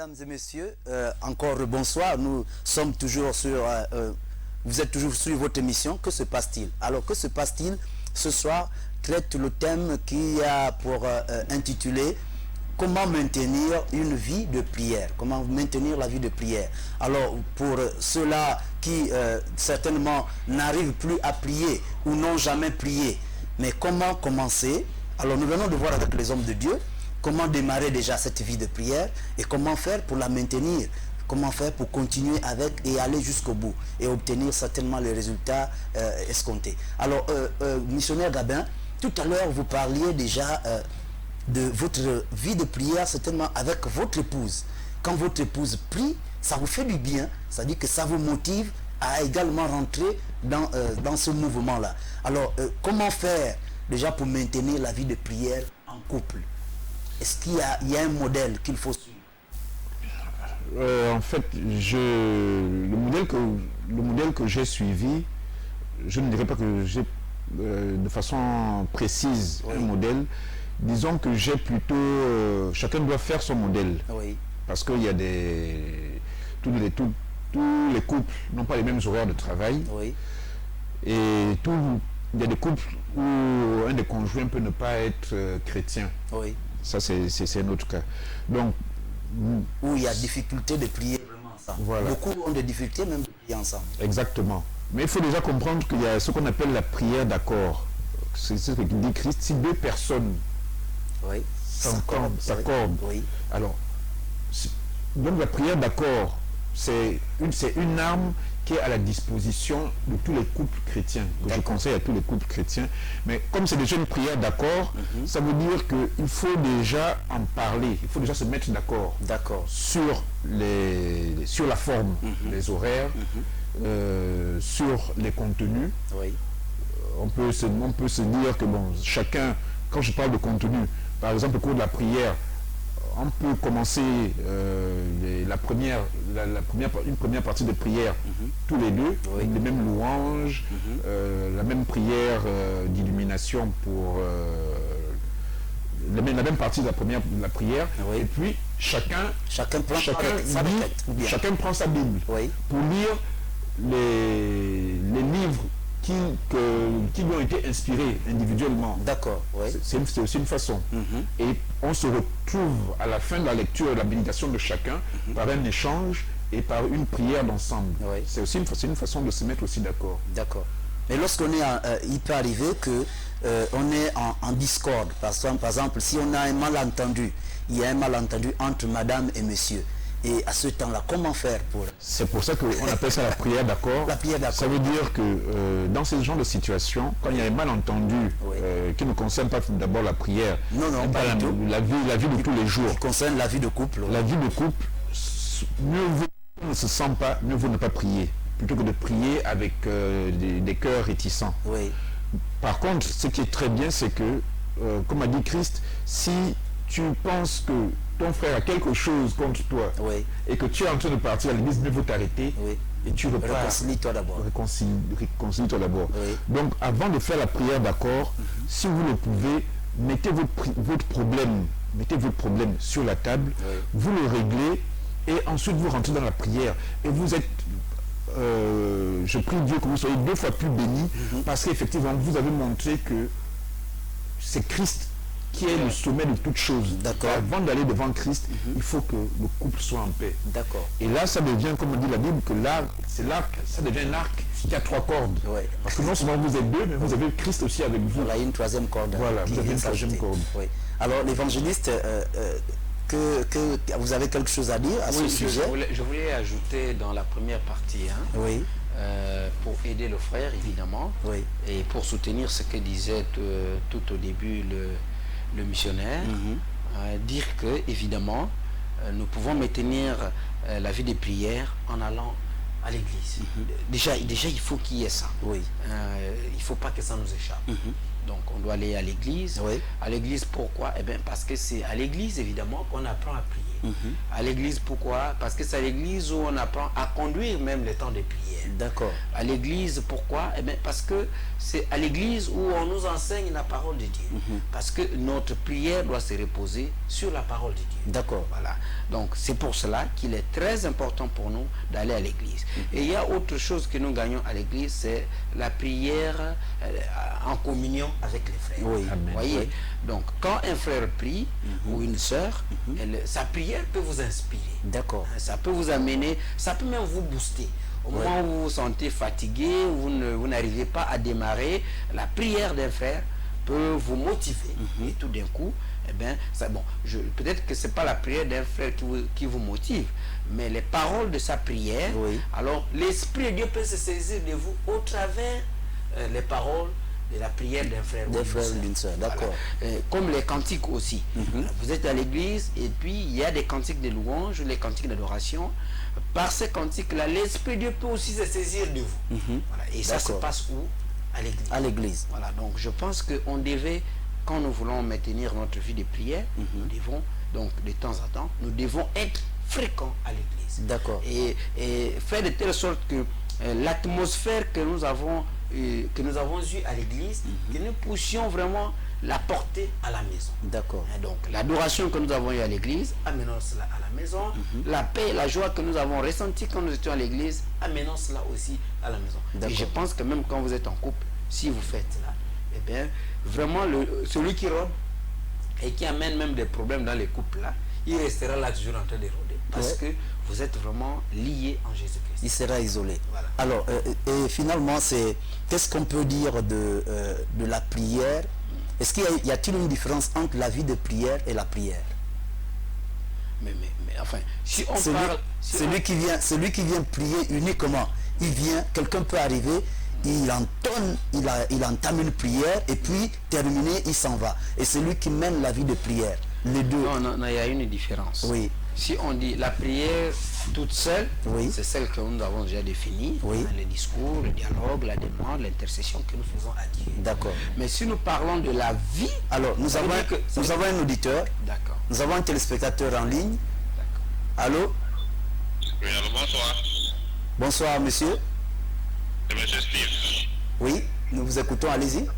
Mesdames et messieurs, encore bonsoir. Nous sommes toujours sur... vous êtes toujours sur votre émission. Que se passe-t-il? Alors, que se passe-t-il? Ce soir, traite le thème qui a pour intitulé « Comment maintenir une vie de prière ?» Comment maintenir la vie de prière? Alors, pour ceux-là qui certainement n'arrivent plus à prier ou n'ont jamais prié, mais comment commencer? Alors, nous venons de voir avec les hommes de Dieu comment démarrer déjà cette vie de prière et comment faire pour la maintenir, comment faire pour continuer avec et aller jusqu'au bout et obtenir certainement les résultats escomptés. Alors, missionnaire Gabin, tout à l'heure vous parliez déjà de votre vie de prière certainement avec votre épouse. Quand votre épouse prie, ça vous fait du bien, c'est-à-dire que ça vous motive à également rentrer dans ce mouvement-là. Alors, comment faire déjà pour maintenir la vie de prière en couple? Est-ce qu'il y a un modèle qu'il faut suivre? En fait, le modèle que j'ai suivi, je ne dirais pas que j'ai de façon précise un modèle. Disons que j'ai plutôt... chacun doit faire son modèle. Oui. Parce qu'il y a tous les couples n'ont pas les mêmes horaires de travail. Oui. Et il y a des couples où un des conjoints peut ne pas être chrétien. Oui. Ça, c'est un autre cas. Donc, où il y a difficulté de prier vraiment ensemble. Voilà. Beaucoup ont des difficultés même de prier ensemble. Exactement. Mais il faut déjà comprendre qu'il y a ce qu'on appelle la prière d'accord. C'est ce que dit Christ. Si deux personnes s'accordent, oui. Alors, donc la prière d'accord, c'est une arme qui est à la disposition de tous les couples chrétiens, que je conseille à tous les couples chrétiens. Mais comme c'est déjà une prière d'accord, ça veut dire qu'il faut déjà en parler, il faut déjà se mettre d'accord sur la forme, les horaires, sur les contenus. Oui. On peut se dire que bon, chacun, quand je parle de contenu, par exemple au cours de la prière, on peut commencer une première partie de prière tous les deux, avec les mêmes louanges, la même prière d'illumination pour la même partie de la prière, et puis chacun prend sa Bible pour lire les livres qui lui ont été inspirés individuellement. D'accord, oui. C'est aussi une façon. Et on se retrouve à la fin de la lecture et de la méditation de chacun par un échange et par une prière d'ensemble. Oui. C'est aussi une façon de se mettre aussi d'accord. D'accord. Mais lorsqu'on est, il peut arriver que on est en discorde. Par exemple, si on a un malentendu, il y a un malentendu entre madame et monsieur. Et à ce temps-là, comment faire pour... C'est pour ça qu'on appelle ça la prière d'accord. La prière d'accord. Ça veut dire que dans ce genre de situation, quand il y a un malentendu qui ne concerne pas d'abord la prière, pas du tout. La vie de tous les jours. Qui concerne la vie de couple. La vie de couple, mieux vaut ne se sent pas, mieux vaut ne pas prier, plutôt que de prier avec des cœurs réticents. Oui. Par contre, ce qui est très bien, c'est que, comme a dit Christ, si tu penses que ton frère a quelque chose contre toi et que tu es en train de partir à l'église, mieux vaut t'arrêter et tu repars. Réconcilie-toi d'abord. Réconcilie-toi d'abord. Donc, avant de faire la prière d'accord, si vous le pouvez, mettez votre problème sur la table, vous le réglez et ensuite vous rentrez dans la prière. Et vous êtes, je prie Dieu que vous soyez 2 fois plus bénis parce qu'effectivement, vous avez montré que c'est Christ qui est le sommet de toutes choses. Avant d'aller devant Christ, il faut que le couple soit en paix. Et là, ça devient, comme on dit la Bible, que l'arc, ça devient un arc qui a 3 cordes. Parce que non seulement vous êtes 2, mais vous avez Christ aussi avec vous. Voilà, une 3e corde. Voilà, vous avez une 3e corde. Alors, l'évangéliste, vous avez quelque chose à dire à ce sujet? Je voulais ajouter dans la première partie, pour aider le frère, évidemment, et pour soutenir ce que disait tout au début le missionnaire, dire que évidemment nous pouvons maintenir la vie des prières en allant à l'église. Déjà il faut qu'il y ait ça. Il ne faut pas que ça nous échappe. Donc on doit aller à l'église. À l'église, pourquoi? Eh bien parce que c'est à l'église évidemment qu'on apprend à prier. À l'église, pourquoi? Parce que c'est à l'église où on apprend à conduire même les temps de prière. D'accord. À l'église, pourquoi? Eh bien, parce que c'est à l'église où on nous enseigne la parole de Dieu. Parce que notre prière doit se reposer sur la parole de Dieu. D'accord. Voilà. Donc, c'est pour cela qu'il est très important pour nous d'aller à l'église. Et il y a autre chose que nous gagnons à l'église, c'est la prière en communion avec les frères. Oui. Vous voyez? Oui. Donc, quand un frère prie ou une sœur, sa prière peut vous inspirer. D'accord. Ça peut vous amener, ça peut même vous booster. Au moment où vous vous sentez fatigué, vous n'arrivez pas à démarrer, la prière d'un frère peut vous motiver. Et tout d'un coup, eh bien, peut-être que ce n'est pas la prière d'un frère qui vous motive, mais les paroles de sa prière, alors l'Esprit de Dieu peut se saisir de vous au travers les paroles de la prière d'un frère ou d'une sœur. D'accord. Voilà. Comme les cantiques aussi. Vous êtes à l'église et puis il y a des cantiques de louange, les cantiques d'adoration. Par ces cantiques-là, l'Esprit de Dieu peut aussi se saisir de vous. Voilà. Et ça se passe où? À l'église. À l'église. Voilà. Donc je pense qu'on devait, quand nous voulons maintenir notre vie de prière, nous devons, donc de temps en temps, nous devons être fréquents à l'église. D'accord. Et faire de telle sorte que l'atmosphère que nous avons eue à l'église, que nous puissions vraiment la porter à la maison. D'accord. Donc l'adoration que nous avons eue à l'église, amenons cela à la maison. La paix, la joie que nous avons ressentie quand nous étions à l'église, amenons cela aussi à la maison. Et je pense que même quand vous êtes en couple, si vous faites cela, eh bien, vraiment, celui qui rôde et qui amène même des problèmes dans les couples là, il restera là toujours en train de rôder. Parce que vous êtes vraiment liés en Jésus-Christ. Il sera isolé. Voilà. Alors, et finalement, qu'est-ce qu'on peut dire de la prière? Est-ce qu'il y a-t-il une différence entre la vie de prière et la prière? Mais enfin, si on parle... Celui qui vient prier uniquement, quelqu'un peut arriver, il entame une prière et puis terminé, il s'en va. Et celui qui mène la vie de prière, les deux. Non, il y a une différence. Oui. Si on dit la prière toute seule, c'est celle que nous avons déjà définie, le discours, le dialogue, la demande, l'intercession que nous faisons à Dieu. D'accord. Mais si nous parlons de la vie... Alors, nous avons un auditeur. D'accord. Nous avons un téléspectateur en ligne. D'accord. Allô? Oui, alors bonsoir. Bonsoir, monsieur. C'est monsieur Steve. Oui, nous vous écoutons, allez-y. Oui,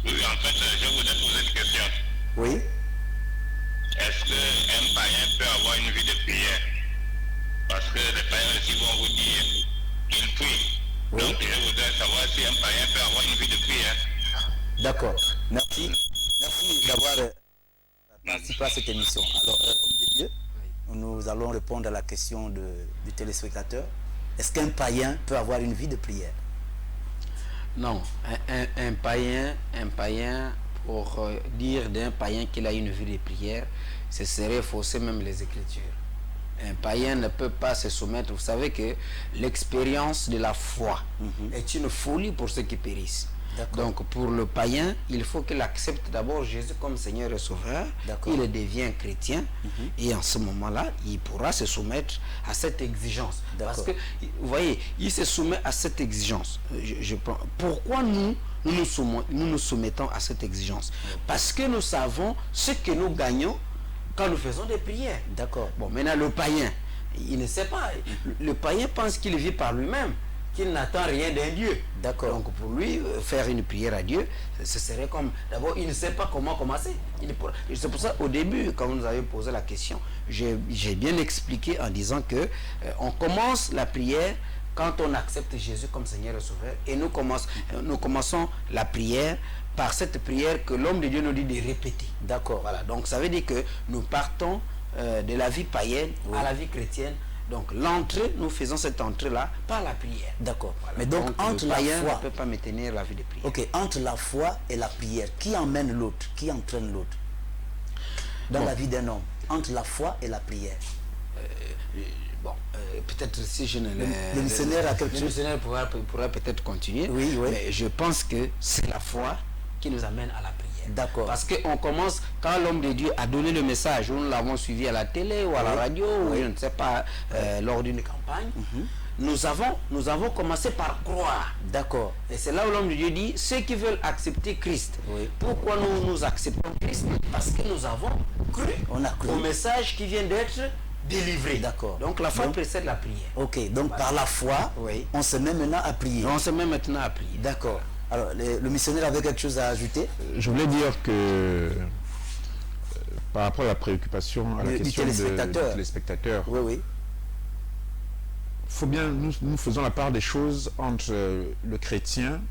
en fait, je voudrais poser une question. Oui. Est-ce qu'un païen peut avoir une vie de prière? Parce que les païens aussi vont vous dire qu'ils prient. Oui. Donc je voudrais savoir si un païen peut avoir une vie de prière. D'accord. Merci. Merci d'avoir participé à cette émission. Alors, homme de Dieu, nous allons répondre à la question du téléspectateur. Est-ce qu'un païen peut avoir une vie de prière? Non. Un païen, pour dire d'un païen qu'il a une vie de prière, ce serait fausser même les Écritures. Un païen ne peut pas se soumettre. Vous savez que l'expérience de la foi est une folie pour ceux qui périssent. Donc pour le païen, il faut qu'il accepte d'abord Jésus comme Seigneur et Sauveur. Il devient chrétien et en ce moment-là, il pourra se soumettre à cette exigence. Parce que, vous voyez, il se soumet à cette exigence. Pourquoi nous nous soumettons à cette exigence? Parce que nous savons ce que nous gagnons quand nous faisons des prières. D'accord. Bon, maintenant le païen, il ne sait pas. Le païen pense qu'il vit par lui-même, qu'il n'attend rien d'un Dieu. D'accord. Donc pour lui, faire une prière à Dieu, ce serait comme... D'abord, il ne sait pas comment commencer. C'est pour ça, au début, quand vous nous avez posé la question, j'ai bien expliqué en disant que on commence la prière quand on accepte Jésus comme Seigneur et Sauveur. Et nous commençons la prière par cette prière que l'homme de Dieu nous dit de répéter. D'accord. Voilà. Donc ça veut dire que nous partons de la vie païenne à la vie chrétienne. Donc l'entrée, nous faisons cette entrée-là par la prière. D'accord. Voilà. Mais donc entre la foi... ne peut pas maintenir la vie de prière. Ok, entre la foi et la prière, qui emmène l'autre? Qui entraîne l'autre? Dans la vie d'un homme, entre la foi et la prière. Peut-être si je ne... Le missionnaire a quelque chose. Le missionnaire pourra peut-être continuer. Oui. Mais je pense que c'est la foi qui nous amène à la prière. D'accord. Parce qu'on commence, quand l'homme de Dieu a donné le message, nous l'avons suivi à la télé ou à la radio, ou je ne sais pas, lors d'une campagne, nous avons commencé par croire. D'accord. Et c'est là où l'homme de Dieu dit, ceux qui veulent accepter Christ. Oui. Pourquoi nous acceptons Christ? Parce que nous avons cru, On a cru au message qui vient d'être délivré. D'accord. Donc la foi précède la prière. Ok, donc par la foi, Oui. on se met maintenant à prier. On se met maintenant à prier. D'accord. Alors, le missionnaire avait quelque chose à ajouter? Je voulais dire que par rapport à la préoccupation, à la Du question du téléspectateur, Oui, oui. faut bien, nous faisons la part des choses entre le chrétien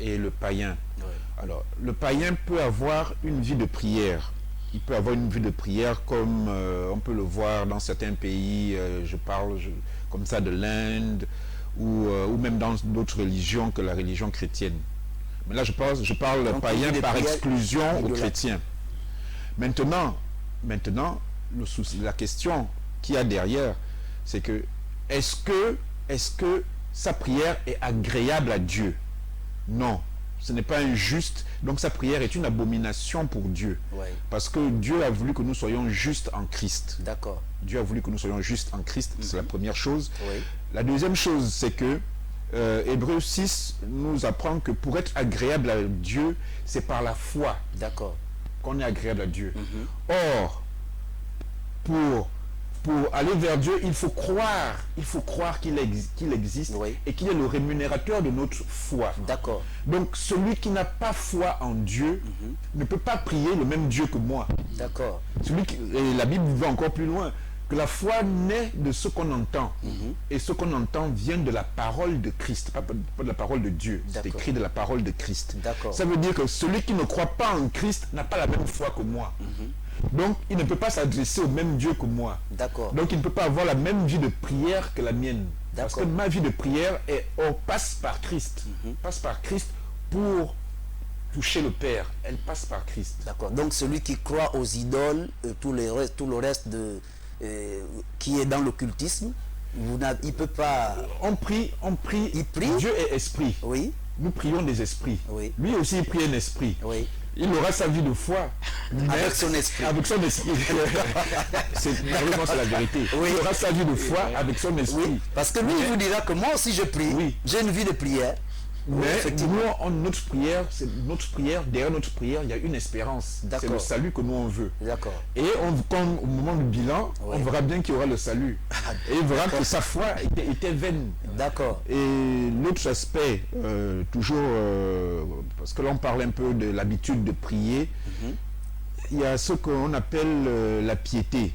et le païen. Oui. Alors, le païen peut avoir une vie de prière. Il peut avoir une vie de prière comme on peut le voir dans certains pays, comme ça de l'Inde, ou même dans d'autres religions que la religion chrétienne. Mais là, je parle Donc, païen par prières exclusion aux de la- chrétiens. Maintenant, le souci, la question qu'il y a derrière, c'est que est-ce que sa prière est agréable à Dieu? Non, ce n'est pas injuste. Donc sa prière est une abomination pour Dieu. Ouais. Parce que Dieu a voulu que nous soyons justes en Christ. D'accord. Dieu a voulu que nous soyons justes en Christ, c'est la première chose. Oui. La deuxième chose, c'est que Hébreux 6 nous apprend que pour être agréable à Dieu, c'est par la foi D'accord. qu'on est agréable à Dieu. Or, pour aller vers Dieu, il faut croire qu'il existe Oui. et qu'il est le rémunérateur de notre foi. D'accord. Donc, celui qui n'a pas foi en Dieu ne peut pas prier le même Dieu que moi. D'accord. Et la Bible va encore plus loin, que la foi naît de ce qu'on entend. Et ce qu'on entend vient de la parole de Christ, pas de la parole de Dieu. C'est D'accord. écrit de la parole de Christ. D'accord. Ça veut dire que celui qui ne croit pas en Christ n'a pas la même foi que moi. Donc, il ne peut pas s'adresser au même Dieu que moi. D'accord. Donc, il ne peut pas avoir la même vie de prière que la mienne. Parce que D'accord. ma vie de prière passe par Christ. Passe par Christ pour toucher le Père. Elle passe par Christ. D'accord. Donc celui qui croit aux idoles, tout le reste qui est dans l'occultisme, il ne peut pas... On prie. Il prie. Dieu est esprit. Oui. Nous prions des esprits. Oui. Lui aussi, il prie un esprit. Oui. Il aura sa vie de foi. Avec son esprit. Avec son esprit. Malheureusement, c'est la vérité. Oui. Il aura sa vie de foi avec son esprit. Oui. Parce que lui, il vous dira que moi aussi je prie. Oui. J'ai une vie de prière. Oui, Mais effectivement. nous, notre prière, derrière notre prière, il y a une espérance. C'est D'accord. le salut que nous on veut. D'accord. Et quand, au moment du bilan, Oui. on verra bien qu'il y aura le salut. Et il verra que sa foi était vaine. D'accord. Et l'autre aspect, parce que là on parle un peu de l'habitude de prier, il y a ce qu'on appelle la piété.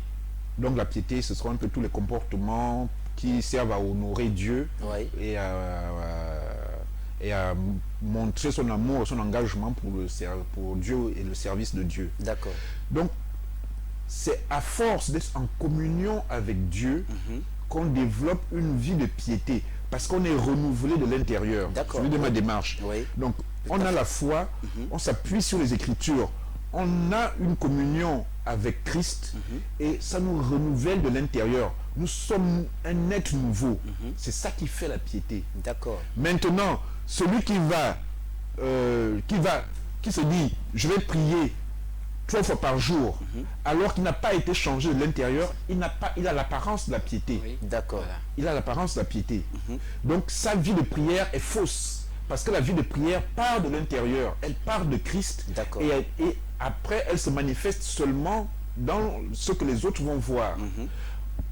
Donc la piété, ce seront un peu tous les comportements qui servent à honorer Dieu Oui. et à montrer son amour, son engagement pour Dieu et le service de Dieu. D'accord. Donc, c'est à force d'être en communion avec Dieu qu'on développe une vie de piété, parce qu'on est renouvelé de l'intérieur. D'accord. Celui de ma démarche. Oui. Donc, on a la foi, on s'appuie sur les Écritures, on a une communion avec Christ et ça nous renouvelle de l'intérieur. Nous sommes un être nouveau. C'est ça qui fait la piété. D'accord. Maintenant, celui qui se dit, je vais prier 3 fois par jour, alors qu'il n'a pas été changé de l'intérieur, il a l'apparence de la piété. Oui. D'accord. Voilà. Il a l'apparence de la piété. Donc sa vie de prière est fausse, parce que la vie de prière part de l'intérieur, elle part de Christ, D'accord. et après elle se manifeste seulement dans ce que les autres vont voir.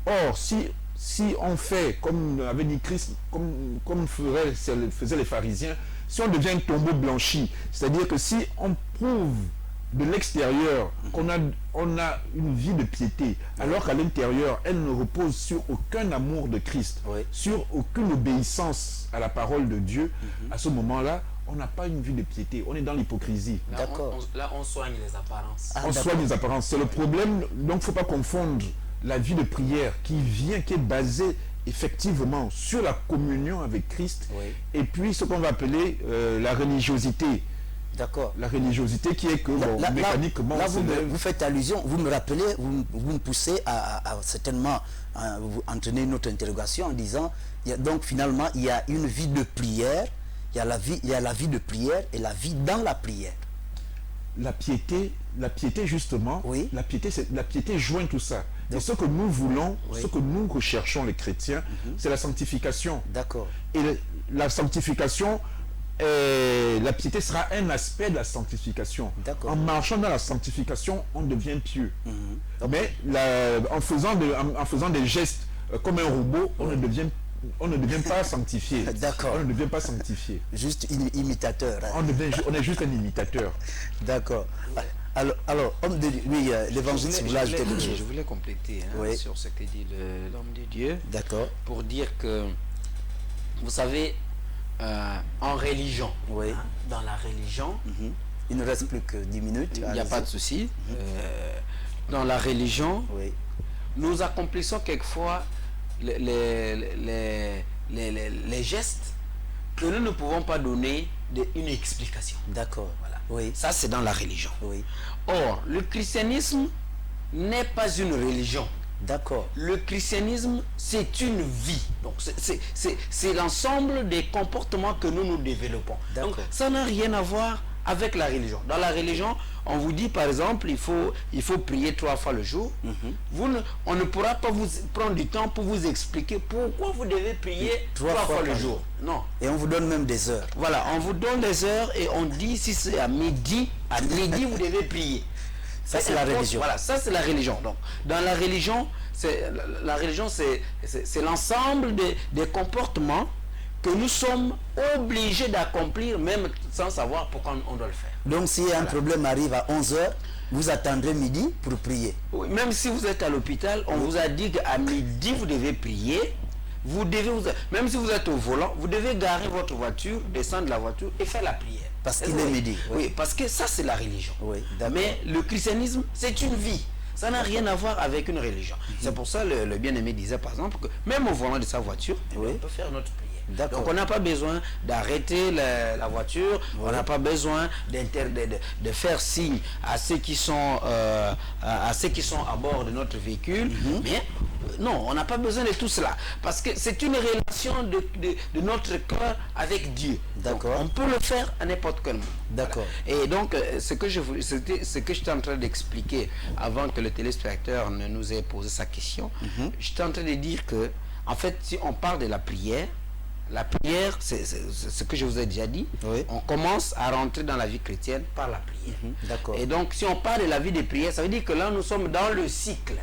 Or, si on fait, comme avait dit Christ, comme faisaient les pharisiens, si on devient un tombeau blanchi, c'est-à-dire que si on prouve de l'extérieur qu'on a une vie de piété, alors qu'à l'intérieur, elle ne repose sur aucun amour de Christ, Oui. sur aucune obéissance à la parole de Dieu, à ce moment-là, on n'a pas une vie de piété, on est dans l'hypocrisie. Là, D'accord. Là, on soigne les apparences. Ah, On d'accord. soigne les apparences. C'est le problème. Donc, il ne faut pas confondre la vie de prière qui est basée effectivement sur la communion avec Christ, Oui. et puis ce qu'on va appeler la religiosité. D'accord. La religiosité qui est que, mécaniquement, là, on se lève. vous faites allusion, vous me rappelez, vous me poussez à certainement vous entraîner une autre interrogation en disant, donc finalement, il y a une vie de prière, il y a la vie de prière et la vie dans la prière. La piété justement, Oui. la piété joint tout ça. Et ce que nous voulons, ce que nous recherchons les chrétiens, c'est la sanctification. D'accord. Et la sanctification, la piété sera un aspect de la sanctification. En marchant dans la sanctification, on devient pieux. Mais en faisant des gestes comme un robot, on ne devient pas sanctifié. D'accord. On ne devient pas sanctifié. Juste imitateur. Hein. On est juste un imitateur. D'accord. Alors, homme de Dieu, oui, l'évangéliste, je voulais compléter sur ce que dit l'homme de Dieu. D'accord. Pour dire que, vous savez, en religion, dans la religion, il ne reste plus que 10 minutes. Il n'y a pas de souci. Dans la religion, nous accomplissons quelquefois les gestes que nous ne pouvons pas donner une explication. D'accord. Voilà. Oui. Ça, c'est dans la religion. Oui. Or, le christianisme n'est pas une religion. D'accord. Le christianisme, c'est une vie. Donc, c'est l'ensemble des comportements que nous développons. Donc, ça n'a rien à voir avec la religion. Dans la religion, on vous dit par exemple, il faut prier 3 fois le jour. On ne pourra pas vous prendre du temps pour vous expliquer pourquoi vous devez prier 3 fois le jour. Non. Et on vous donne même des heures. Voilà, on vous donne des heures et on dit si c'est à midi vous devez prier. Ça, c'est la religion. Voilà, ça c'est la religion. Donc, dans la religion, c'est l'ensemble des comportements que nous sommes obligés d'accomplir même sans savoir pourquoi on doit le faire. Donc si un problème arrive à 11h, vous attendrez midi pour prier. Oui, même si vous êtes à l'hôpital, on vous a dit qu'à midi vous devez prier. Même si vous êtes au volant, vous devez garer votre voiture, descendre de la voiture et faire la prière. Parce qu'il est midi. Oui, parce que ça c'est la religion. Oui, mais le christianisme, c'est une vie. Ça n'a rien à voir avec une religion. C'est pour ça le bien-aimé disait par exemple que même au volant de sa voiture, on peut faire notre prière. Donc on n'a pas besoin d'arrêter la voiture, on n'a pas besoin de faire signe à ceux qui sont à bord de notre véhicule, mais non, on n'a pas besoin de tout cela, parce que c'est une relation de notre cœur avec Dieu. D'accord. On peut le faire à n'importe quel moment. D'accord. Et donc, ce que j'étais en train d'expliquer avant que le téléspectateur ne nous ait posé sa question, j'étais en train de dire que, en fait, si on parle de la prière, c'est ce que je vous ai déjà dit. On commence à rentrer dans la vie chrétienne par la prière. D'accord. Et donc, si on parle de la vie de prière, ça veut dire que là, nous sommes dans le cycle.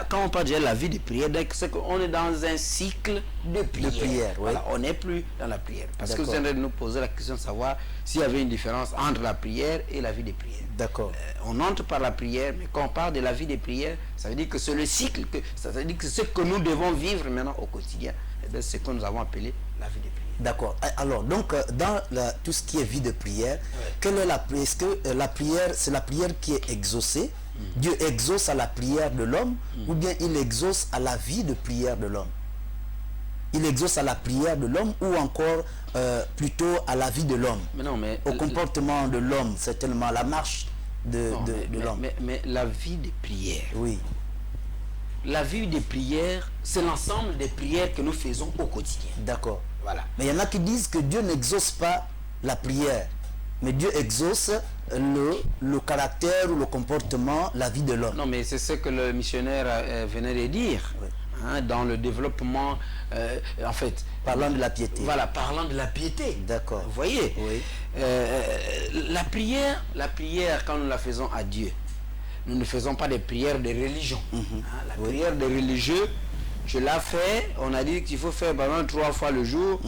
Quand on parle de la vie de prière, c'est qu'on est dans un cycle de prière. Voilà, on n'est plus dans la prière. Parce que vous allez nous poser la question de savoir s'il y avait une différence entre la prière et la vie de prière. D'accord. On entre par la prière, mais quand on parle de la vie de prière, ça veut dire que c'est le cycle, ça veut dire que c'est ce que nous devons vivre maintenant au quotidien. C'est ce que nous avons appelé la vie de prière. D'accord. Alors, donc, dans tout ce qui est vie de prière, quelle est la prière? Est-ce que la prière, c'est la prière qui est exaucée? Dieu exauce à la prière de l'homme, ou bien il exauce à la vie de prière de l'homme? Il exauce à la prière de l'homme, ou encore plutôt à la vie de l'homme? Au comportement de l'homme, certainement, à la marche de l'homme. Mais la vie de prière. Oui. La vie des prières, c'est l'ensemble des prières que nous faisons au quotidien. D'accord. Voilà. Mais il y en a qui disent que Dieu n'exauce pas la prière, mais Dieu exauce le caractère ou le comportement, la vie de l'homme. Non, mais c'est ce que le missionnaire venait de dire. Oui. Dans le développement, en fait. Parlant de la piété. Voilà, parlant de la piété. D'accord. Vous voyez, oui. La prière, quand nous la faisons à Dieu, nous ne faisons pas des prières de religion. La prière des religieux, je l'ai fait, on a dit qu'il faut faire pendant 3 fois le jour,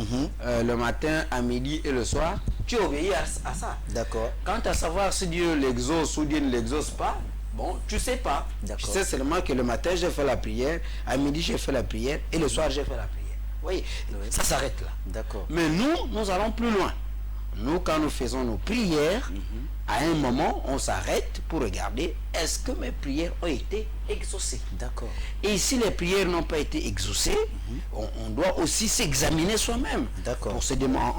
le matin, à midi et le soir. Tu obéis à ça. D'accord. Quant à savoir si Dieu l'exauce ou Dieu ne l'exauce pas, bon, tu sais pas. Tu sais seulement que le matin, j'ai fait la prière, à midi, j'ai fait la prière, et le soir, j'ai fait la prière. Oui, ça s'arrête là. D'accord. Mais nous allons plus loin. Nous, quand nous faisons nos prières, à un moment, on s'arrête pour regarder est-ce que mes prières ont été exaucées. D'accord. Et si les prières n'ont pas été exaucées, on doit aussi s'examiner soi-même. D'accord. En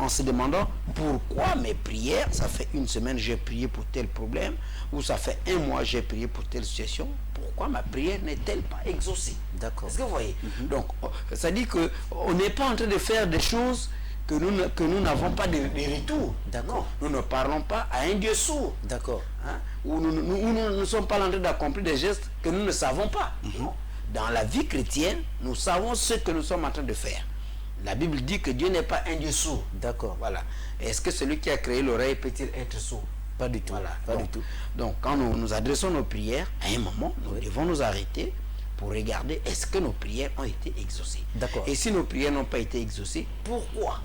se demandant pourquoi mes prières, ça fait 1 semaine j'ai prié pour tel problème, ou ça fait 1 mois j'ai prié pour telle situation, pourquoi ma prière n'est-elle pas exaucée? D'accord. Est-ce que vous voyez? Donc, ça dit qu'on n'est pas en train de faire des choses que nous n'avons pas de retour. D'accord. Nous ne parlons pas à un Dieu sourd. D'accord. Ou nous ne sommes pas en train d'accomplir des gestes que nous ne savons pas. dans la vie chrétienne, nous savons ce que nous sommes en train de faire. La Bible dit que Dieu n'est pas un Dieu sourd. D'accord. Voilà. Est-ce que celui qui a créé l'oreille peut-il être sourd? Pas du tout. Voilà. Pas du tout. Donc, quand nous adressons nos prières, à un moment, nous devons nous arrêter pour regarder est-ce que nos prières ont été exaucées. D'accord. Et si nos prières n'ont pas été exaucées, pourquoi?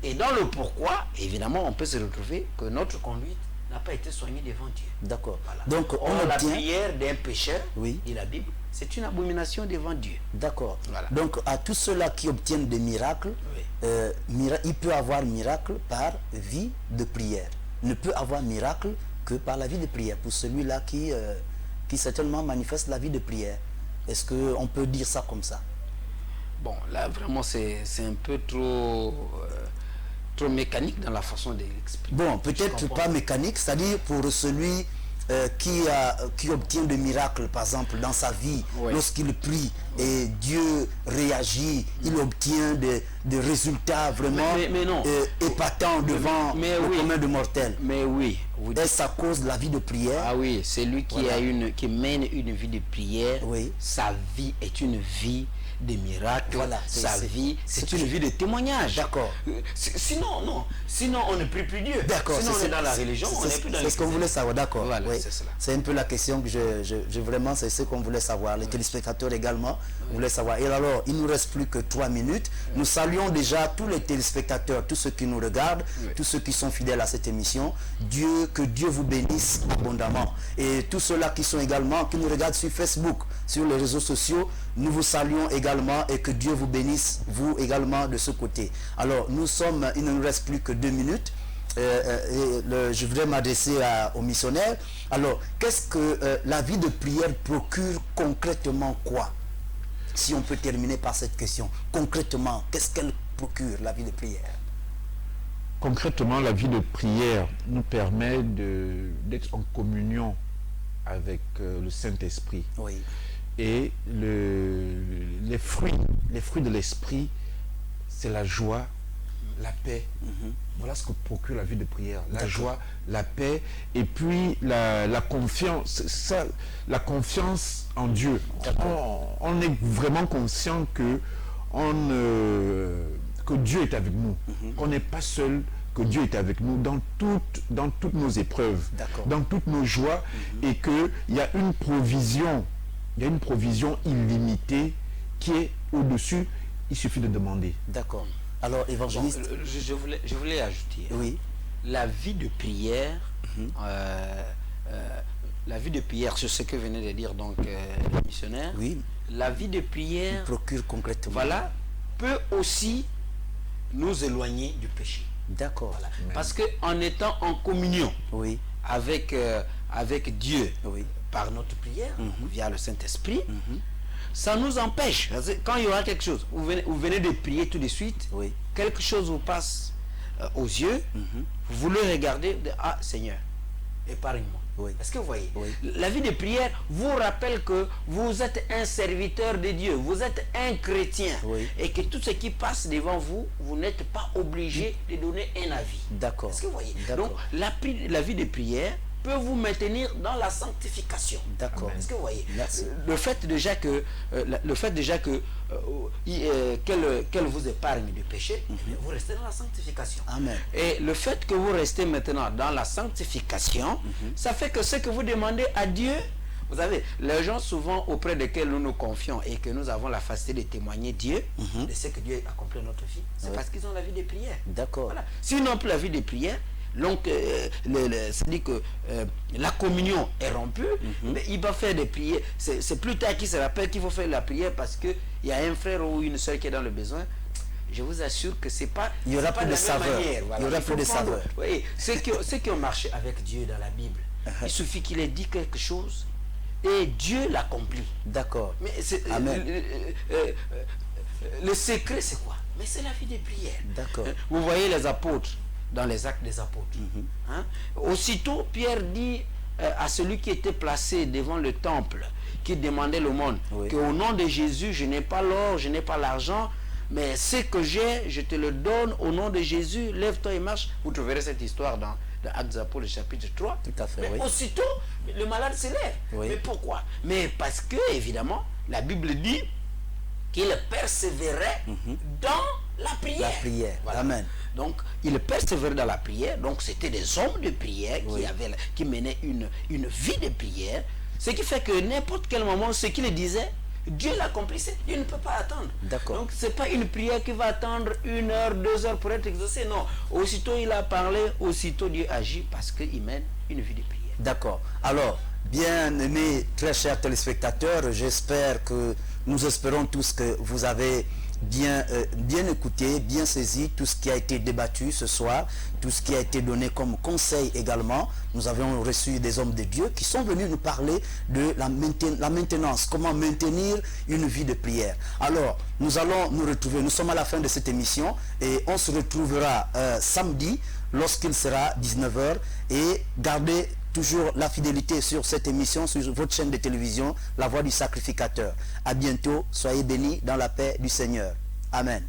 Et dans le pourquoi, évidemment, on peut se retrouver que notre conduite n'a pas été soignée devant Dieu. D'accord. Voilà. Donc, la prière d'un pécheur, oui, dit la Bible, c'est une abomination devant Dieu. D'accord. Voilà. Donc, à tous ceux-là qui obtiennent des miracles, il peut avoir miracle par vie de prière. Ne peut avoir miracle que par la vie de prière. Pour celui-là qui certainement manifeste la vie de prière. Est-ce qu'on peut dire ça comme ça? Bon, là, vraiment, c'est un peu trop mécanique dans la façon d'expliquer. Bon, peut-être pas mécanique, c'est-à-dire pour celui qui obtient des miracles, par exemple, dans sa vie, lorsqu'il prie et Dieu réagit, il obtient des résultats vraiment épatants devant le commun de mortels. Mais oui. Est-ce à cause de la vie de prière? Ah oui, c'est lui qui mène une vie de prière. Oui. Sa vie est une vie de miracles. Voilà, sa vie, c'est une vie de témoignage. D'accord. Sinon, on ne prie plus Dieu. D'accord. Sinon, on est dans la religion, on n'est plus dans c'est ce qu'on voulait savoir, d'accord. Voilà, oui. c'est cela. C'est un peu la question que vraiment, c'est ce qu'on voulait savoir. Les téléspectateurs également voulaient savoir. Et alors, il ne nous reste plus que 3 minutes. Nous saluons déjà tous les téléspectateurs, tous ceux qui nous regardent, tous ceux qui sont fidèles à cette émission. Que Dieu vous bénisse abondamment. Et tous ceux-là qui nous regardent sur Facebook, sur les réseaux sociaux, nous vous saluons également et que Dieu vous bénisse, vous également de ce côté. Alors, il ne nous reste plus que 2 minutes. Je voudrais m'adresser aux missionnaires. Alors, qu'est-ce que la vie de prière procure concrètement quoi? Si on peut terminer par cette question. Concrètement, qu'est-ce qu'elle procure, la vie de prière? Concrètement, la vie de prière nous permet d'être en communion avec le Saint-Esprit. Oui. Et les fruits de l'Esprit, c'est la joie, la paix. Voilà ce que procure la vie de prière. La joie, la paix, et puis la confiance. La confiance en Dieu. On est vraiment conscient que Dieu est avec nous. Qu'on n'est pas seul, que Dieu est avec nous dans toutes nos épreuves, dans toutes nos joies, et qu'il y a une provision. Il y a une provision illimitée qui est au-dessus. Il suffit de demander. D'accord. Alors, évangéliste... Je voulais ajouter. Oui. La vie de prière, la vie de prière, c'est ce que venait de dire donc le missionnaire. Oui. La vie de prière... Il procure concrètement. Voilà. Peut aussi nous éloigner du péché. D'accord. Voilà. Parce qu'en étant en communion avec Dieu, par notre prière, via le Saint-Esprit, ça nous empêche. Quand il y aura quelque chose, vous venez de prier tout de suite, quelque chose vous passe aux yeux, vous voulez regarder, ah Seigneur, épargne-moi. Est-ce que vous voyez? La vie de prière vous rappelle que vous êtes un serviteur de Dieu, vous êtes un chrétien, et que tout ce qui passe devant vous, vous n'êtes pas obligé de donner un avis. D'accord. Est-ce que vous voyez? Donc la vie de prière peut vous maintenir dans la sanctification. D'accord. Est-ce que vous voyez? Merci. Le fait déjà que qu'elle vous épargne du péché, vous restez dans la sanctification. Amen. Et le fait que vous restez maintenant dans la sanctification, ça fait que ce que vous demandez à Dieu, vous savez, les gens souvent auprès desquels nous nous confions et que nous avons la facilité de témoigner Dieu de ce que Dieu accomplit dans notre vie, c'est parce qu'ils ont la vie de prière. D'accord. Voilà. S'ils n'ont plus la vie de prière, donc c'est-à-dire que la communion est rompue, mais il va faire des prières. C'est plus tard qu'il se rappelle qu'il faut faire la prière parce qu'il y a un frère ou une soeur qui est dans le besoin. Je vous assure que c'est pas. Il y aura plus de saveur. Voilà. Il y aura plus de saveur. Oui, ceux qui ont marché avec Dieu dans la Bible, il suffit qu'il ait dit quelque chose et Dieu l'accomplit. D'accord. Mais le secret, c'est quoi? Mais c'est la vie de prière. D'accord. Vous voyez les apôtres dans les Actes des Apôtres. Aussitôt, Pierre dit à celui qui était placé devant le temple, qui demandait l'aumône, qu'au nom de Jésus, je n'ai pas l'or, je n'ai pas l'argent, mais ce que j'ai, je te le donne au nom de Jésus, lève-toi et marche. Vous trouverez cette histoire dans Actes des Apôtres, chapitre 3. Tout à fait, mais aussitôt, le malade se lève. Mais pourquoi? Mais parce que, évidemment, la Bible dit qu'il persévérait dans la prière. La prière. Voilà. Amen. Donc, il persévérait dans la prière. Donc, c'était des hommes de prière qui menaient une vie de prière. Ce qui fait que n'importe quel moment, ce qu'il disait, Dieu l'accomplissait. Dieu ne peut pas attendre. D'accord. Donc, ce n'est pas une prière qui va attendre 1 heure, 2 heures pour être exaucée. Non. Aussitôt il a parlé, aussitôt Dieu agit parce qu'il mène une vie de prière. D'accord. Alors, bien aimés, très chers téléspectateurs, j'espère que nous espérons tous que vous avez bien écouté, bien saisi tout ce qui a été débattu ce soir, tout ce qui a été donné comme conseil également. Nous avons reçu des hommes de Dieu qui sont venus nous parler de la maintenance, comment maintenir une vie de prière. Alors, nous allons nous retrouver, nous sommes à la fin de cette émission et on se retrouvera samedi lorsqu'il sera 19 h et gardez toujours la fidélité sur cette émission, sur votre chaîne de télévision, La Voix du Sacrificateur. À bientôt, soyez bénis dans la paix du Seigneur. Amen.